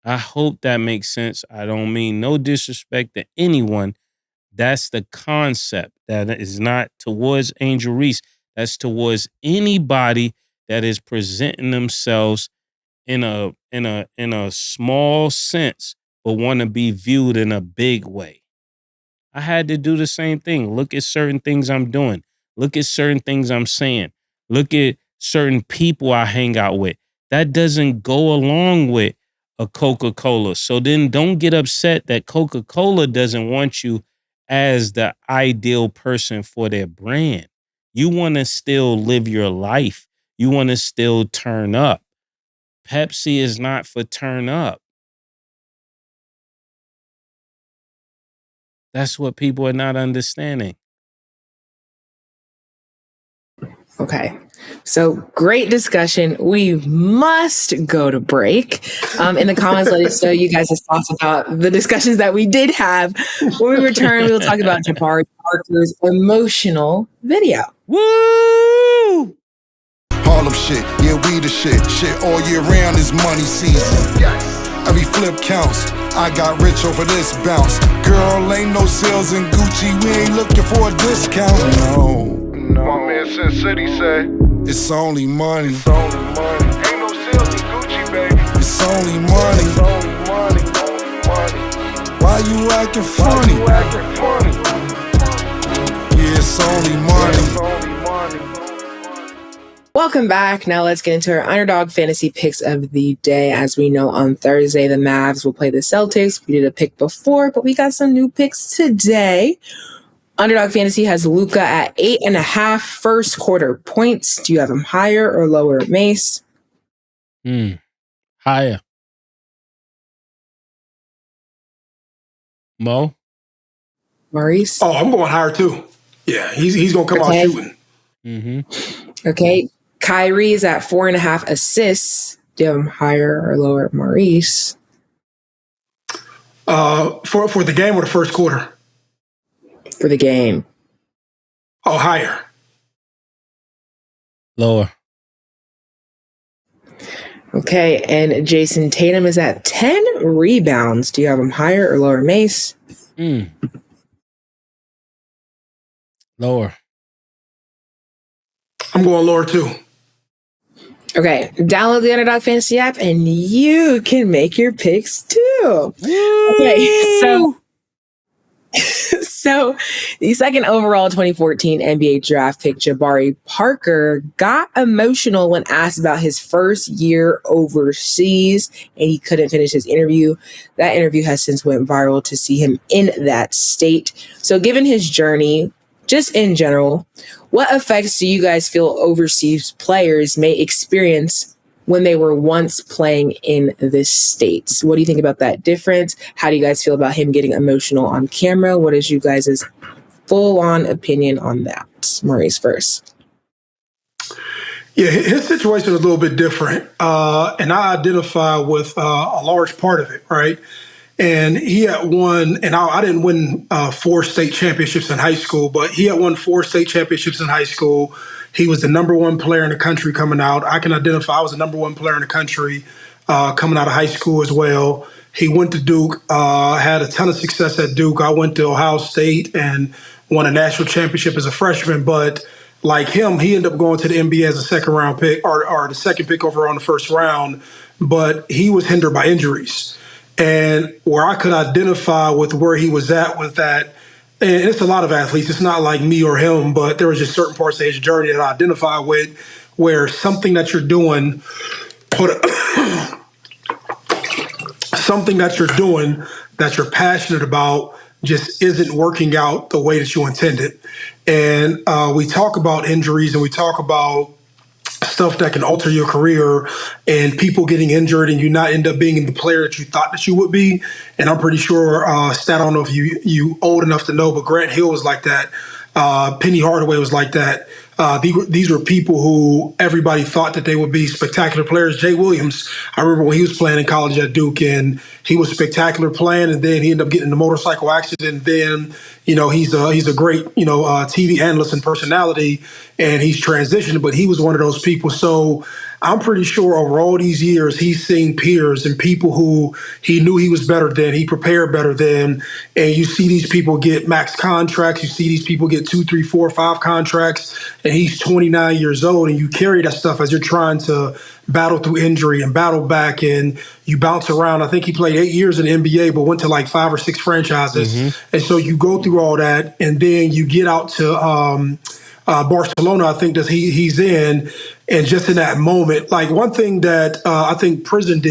I hope that makes sense. I don't mean no disrespect to anyone. That's the concept. That is not towards Angel Reese. That's towards anybody that is presenting themselves in a small sense, but want to be viewed in a big way. I had to do the same thing. Look at certain things I'm doing. Look at certain things I'm saying. Look at certain people I hang out with. That doesn't go along with a Coca-Cola. So then don't get upset that Coca-Cola doesn't want you as the ideal person for their brand. You want to still live your life. You want to still turn up. Pepsi is not for turn up. That's what people are not understanding. Okay. So great discussion. We must go to break. In the comments, let us know you guys' thoughts about the discussions that we did have. When we return, we will talk about Jabari Parker's emotional video. Woo! Harlem shit, yeah, we the shit. Shit all year round is money season. Every flip counts. I got rich over this bounce. Girl, ain't no sales in Gucci. We ain't looking for a discount. No. My man Sin City said, It's only money. it's only money. Ain't no sales in Gucci, baby. It's only money. It's only money, only money. Why you acting funny? You acting funny. Yeah, it's only money. It's only money. Welcome back. Now let's get into our underdog fantasy picks of the day. As we know, on Thursday, the Mavs will play the Celtics. We did a pick before, but we got some new picks today. Underdog Fantasy has Luka at 8.5 first quarter points. Do you have him higher or lower, Mase? Higher. Mo? Maurice? Oh, I'm going higher too. Yeah, he's going to come out Okay. shooting. Mm-hmm. Okay. Kyrie's at 4.5 assists. Do you have him higher or lower, Maurice? For the game or the first quarter? For the game. Oh, higher. Lower. Okay. And Jason Tatum is at 10 rebounds. Do you have him higher or lower, Mase? Lower. I'm going lower too. Okay. Download the Underdog Fantasy app and you can make your picks too. Okay. So the second overall 2014 NBA draft pick, Jabari Parker, got emotional when asked about his first year overseas, and he couldn't finish his interview. That interview has since went viral to see him in that state. So given his journey, just in general, what effects do you guys feel overseas players may experience when they were once playing in this States? What do you think about that difference? How do you guys feel about him getting emotional on camera? What is you guys' full-on opinion on that? Maurice first. Yeah, his situation is a little bit different. And I identify with a large part of it, right? And he had won, and I didn't win 4 state championships in high school, but he had won 4 state championships in high school. He was the number 1 player in the country coming out. I can identify I was the number 1 player in the country coming out of high school as well. He went to Duke, had a ton of success at Duke. I went to Ohio State and won a national championship as a freshman. But like him, he ended up going to the NBA as a second-round pick or the second pick overall in the first round. But he was hindered by injuries. And where I could identify with where he was at with that, and it's a lot of athletes, it's not like me or him, but there was just certain parts of his journey that I identify with where something that you're doing, something that you're doing that you're passionate about just isn't working out the way that you intended. And we talk about injuries and we talk about stuff that can alter your career and people getting injured and you not end up being the player that you thought that you would be. And I'm pretty sure, Stat, I don't know if you old enough to know, but Grant Hill was like that. Penny Hardaway was like that. These were people who everybody thought that they would be spectacular players. Jay Williams, I remember when he was playing in college at Duke, and he was spectacular playing, and then he ended up getting in a motorcycle accident. And then, he's a great, TV analyst and personality, and he's transitioned, but he was one of those people. So I'm pretty sure over all these years, he's seen peers and people who he knew he was better than, he prepared better than, and you see these people get max contracts, you see these people get 2, 3, 4, 5 contracts, and he's 29 years old, and you carry that stuff as you're trying to battle through injury and battle back, and you bounce around. I think he played 8 years in the NBA, but went to like 5 or 6 franchises. And so you go through all that, and then you get out to Barcelona, I think that he's in, and just in that moment, like one thing that I think prison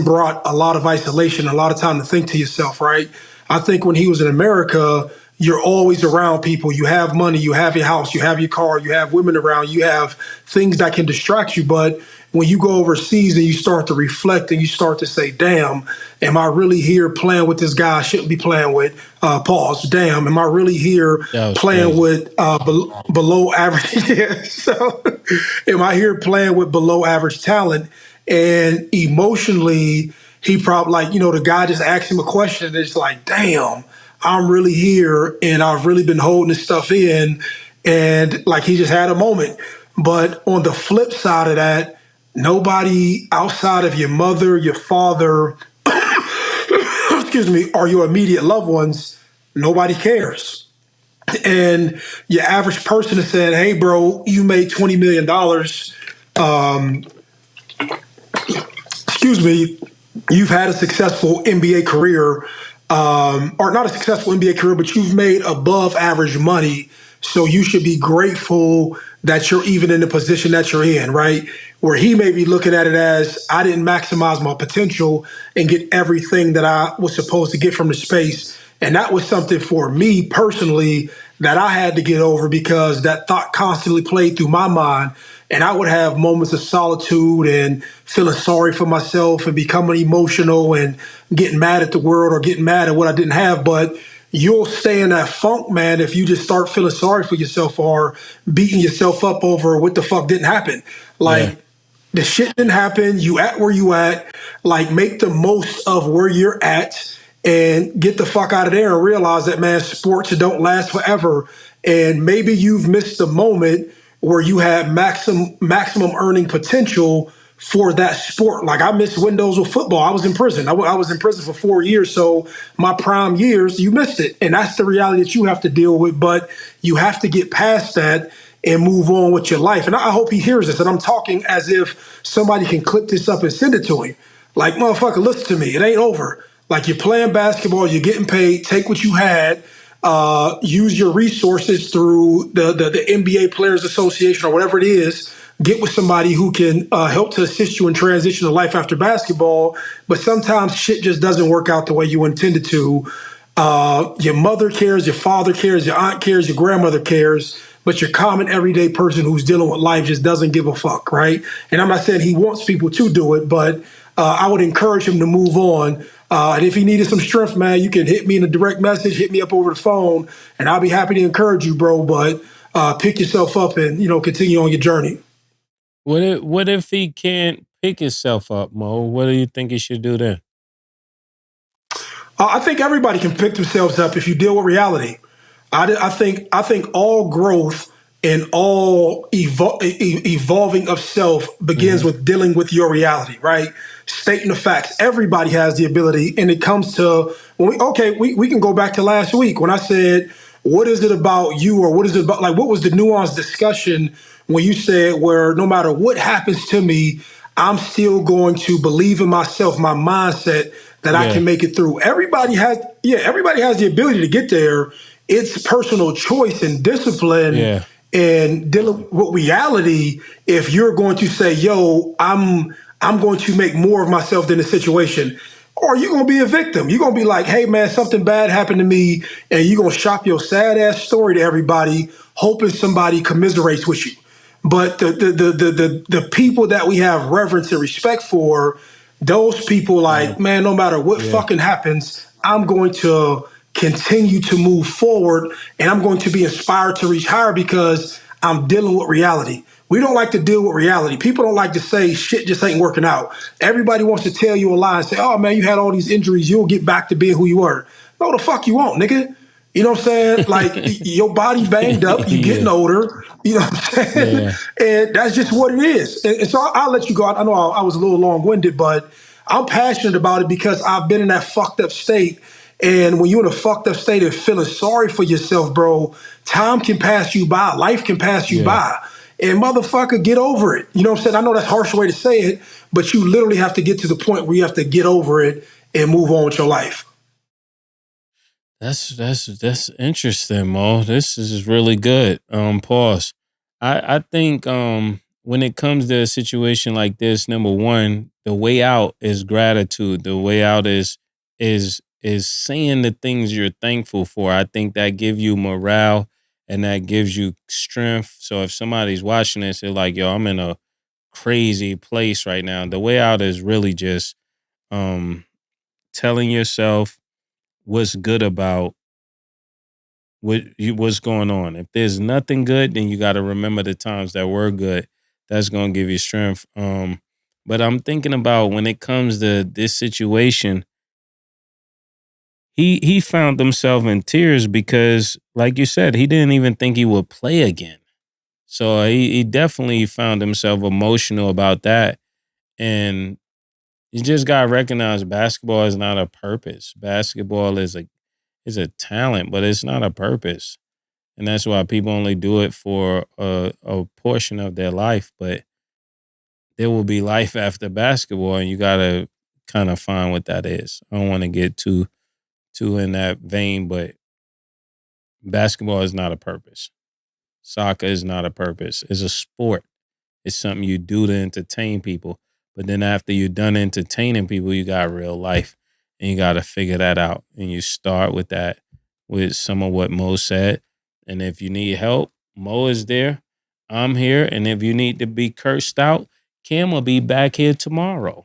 brought a lot of isolation, a lot of time to think to yourself, right? I think when he was in America, you're always around people. You have money, you have your house, you have your car, you have women around, you have things that can distract you. But when you go overseas and you start to reflect and you start to say, damn, am I really here playing with this guy I shouldn't be playing with? Pause. Damn, am I really here playing with below average? Yeah. So am I here playing with below average talent? And emotionally, he probably the guy just asked him a question and it's like, damn, I'm really here and I've really been holding this stuff in. And like he just had a moment. But on the flip side of that, nobody outside of your mother, your father, excuse me, or your immediate loved ones, nobody cares. And your average person is saying, hey, bro, you made $20 million. Excuse me, you've had a successful NBA career, or not a successful NBA career, but you've made above average money. So you should be grateful that you're even in the position that you're in, right? Where he may be looking at it as, I didn't maximize my potential and get everything that I was supposed to get from the space. And that was something for me personally that I had to get over because that thought constantly played through my mind. And I would have moments of solitude and feeling sorry for myself and becoming emotional and getting mad at the world or getting mad at what I didn't have. But you'll stay in that funk, man, if you just start feeling sorry for yourself or beating yourself up over what the fuck didn't happen. Yeah. Like, the shit didn't happen. You at where you at. Like, make the most of where you're at and get the fuck out of there and realize that, man, sports don't last forever. And maybe you've missed the moment where you had maximum earning potential for that sport. Like, I missed windows with football. I was in prison. I was in prison for 4 years. So my prime years, you missed it. And that's the reality that you have to deal with. But you have to get past that and move on with your life. And I hope he hears this. And I'm talking as if somebody can clip this up and send it to him. Like, motherfucker, listen to me. It ain't over. Like, you're playing basketball, you're getting paid, take what you had, use your resources through the NBA Players Association or whatever it is. Get with somebody who can help to assist you in transition to life after basketball. But sometimes shit just doesn't work out the way you intended to. Your mother cares, your father cares, your aunt cares, your grandmother cares, but your common everyday person who's dealing with life just doesn't give a fuck, right? And I'm not saying he wants people to do it, but I would encourage him to move on. And if he needed some strength, man, you can hit me in a direct message, hit me up over the phone, and I'll be happy to encourage you, bro. But pick yourself up and, continue on your journey. What if he can't pick himself up, Mo? What do you think he should do then? I think everybody can pick themselves up if you deal with reality. I think all growth and all evolving of self begins with dealing with your reality, right? Stating the facts. Everybody has the ability, and it comes to we can go back to last week when I said, what is it about you, or what is it about, like, what was the nuanced discussion when you said, where no matter what happens to me, I'm still going to believe in myself, my mindset that I can make it through. Everybody has the ability to get there. It's personal choice and discipline and dealing with reality. If you're going to say, yo, I'm going to make more of myself than the situation, or you're going to be a victim. You're going to be like, hey, man, something bad happened to me, and you're going to shop your sad-ass story to everybody, hoping somebody commiserates with you. But the people that we have reverence and respect for, those people, like, man, no matter what fucking happens, I'm going to continue to move forward, and I'm going to be inspired to reach higher because I'm dealing with reality. We don't like to deal with reality. People don't like to say shit just ain't working out. Everybody wants to tell you a lie and say, oh, man, you had all these injuries. You'll get back to being who you were. No, the fuck you won't, nigga. You know what I'm saying? Like, your body banged up. You're getting older. You know what I'm saying? Yeah. And that's just what it is. And so I'll let you go. I know I was a little long-winded, but I'm passionate about it because I've been in that fucked up state. And when you're in a fucked up state and feeling sorry for yourself, bro, time can pass you by. Life can pass you by. And motherfucker, get over it. You know what I'm saying? I know that's a harsh way to say it, but you literally have to get to the point where you have to get over it and move on with your life. That's interesting, Mo. This is really good. Pause. I think when it comes to a situation like this, number one, the way out is gratitude. The way out is saying the things you're thankful for. I think that gives you morale and that gives you strength. So if somebody's watching this, they're like, yo, I'm in a crazy place right now. The way out is really just telling yourself what's good about what's going on. If there's nothing good, then you got to remember the times that were good. That's going to give you strength. But I'm thinking about when it comes to this situation, he found himself in tears because, like you said, he didn't even think he would play again. So he definitely found himself emotional about that. And you just got to recognize basketball is not a purpose. Basketball is a talent, but it's not a purpose. And that's why people only do it for a portion of their life. But there will be life after basketball, and you got to kind of find what that is. I don't want to get too in that vein, but basketball is not a purpose. Soccer is not a purpose. It's a sport. It's something you do to entertain people. But then after you're done entertaining people, you got real life, and you got to figure that out. And you start with that, with some of what Mo said, And if you need help, Mo is there. I'm here. And if you need to be cursed out, Kim will be back here tomorrow.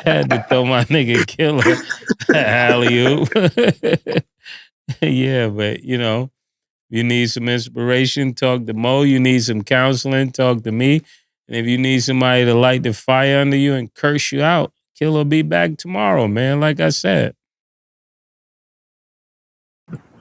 Had to throw my nigga Killer alley-oop. Yeah, but you know, you need some inspiration, talk to Mo. You need some counseling, talk to me. And if you need somebody to light the fire under you and curse you out, Killer will be back tomorrow, man. Like I said.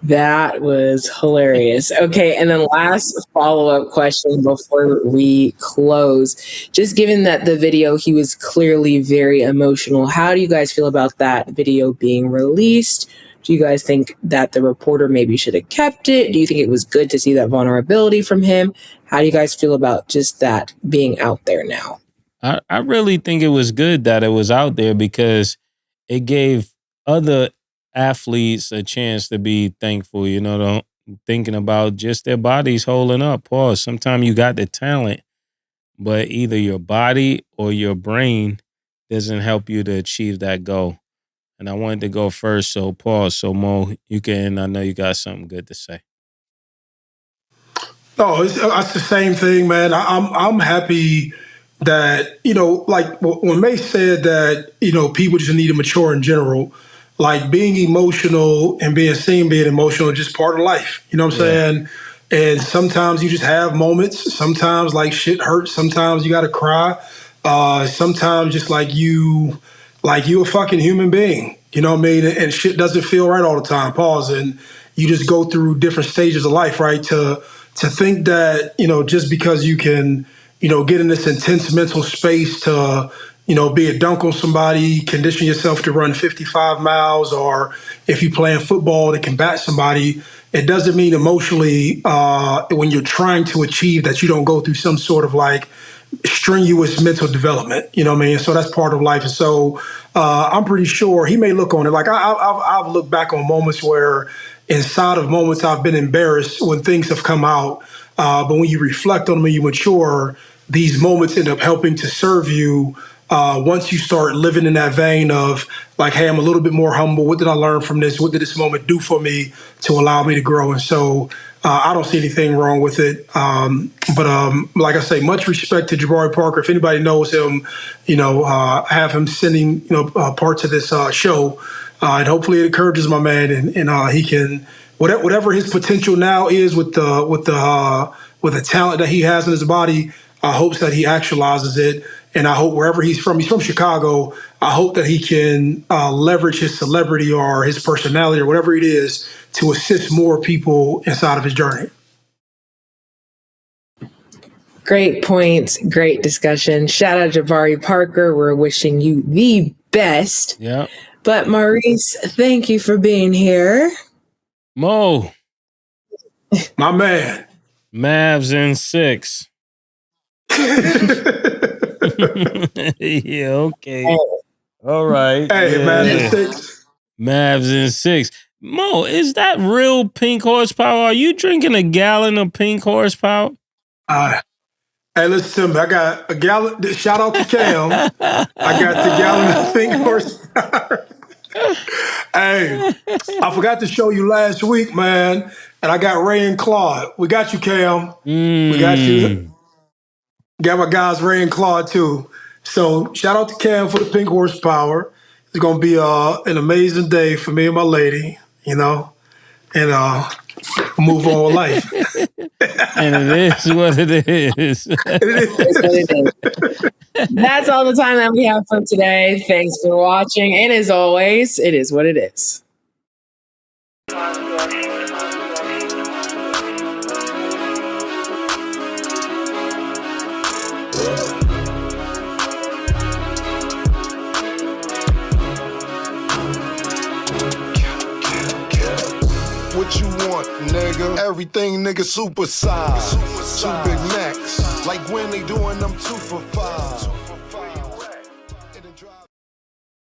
That was hilarious. Okay, and then last follow-up question before we close. Just given that the video, he was clearly very emotional, how do you guys feel about that video being released? Do you guys think that the reporter maybe should have kept it? Do you think it was good to see that vulnerability from him? How do you guys feel about just that being out there now? I really think it was good that it was out there because it gave other athletes a chance to be thankful, you know, thinking about just their bodies holding up. Pause. Sometimes you got the talent, but either your body or your brain doesn't help you to achieve that goal. And I wanted to go first, so pause. So Mo, you can. I know you got something good to say. No, it's the same thing, man. I'm happy that, you know, like when Mase said that, you know, people just need to mature in general. Like being emotional and being emotional is just part of life. You know what I'm saying? And sometimes you just have moments. Sometimes like shit hurts. Sometimes you got to cry. Sometimes just like you a fucking human being. You know what I mean? And shit doesn't feel right all the time. Pause. And you just go through different stages of life, right? To think that, you know, just because you can, you know, get in this intense mental space to, you know, be a dunk on somebody, condition yourself to run 55 miles, or if you're playing football to combat somebody, it doesn't mean emotionally when you're trying to achieve that you don't go through some sort of like strenuous mental development. You know what I mean? So that's part of life. And so I'm pretty sure he may look on it. Like I've looked back on moments where inside of moments I've been embarrassed when things have come out. But when you reflect on them and you mature, these moments end up helping to serve you once you start living in that vein of like, hey, I'm a little bit more humble. What did I learn from this? What did this moment do for me to allow me to grow? And so I don't see anything wrong with it. But like I say, much respect to Jabari Parker. If anybody knows him, you know, have him sending, you know, parts of this show. And hopefully it encourages my man and he can, whatever his potential now is with the talent that he has in his body, I hope that he actualizes it. And I hope wherever he's from Chicago, I hope that he can leverage his celebrity or his personality or whatever it is to assist more people inside of his journey. Great points. Great discussion. Shout out Jabari Parker. We're wishing you the best. Yeah. But Maurice, thank you for being here. Mo. My man. Mavs in 6. Yeah, okay. Hey. All right. Hey, yeah. Mavs in 6. Mavs in 6. Mo, is that real pink horsepower? Are you drinking a gallon of pink horsepower? Hey, listen to me. I got a gallon. Shout out to Cam. I got the gallon of pink horsepower. Hey, I forgot to show you last week, man. And I got Ray and Claude. We got you, Cam. We got you. Got my guys Ray and Claude too. So shout out to Cam for the pink horsepower. It's gonna be an amazing day for me and my lady, you know, and move on with life. And it is what it is. That's all the time that we have for today. Thanks for watching. And as always, it is what it is. What you want, nigga? Everything, nigga, super size. 2 Big Macs, like when they doing them 2 for $5.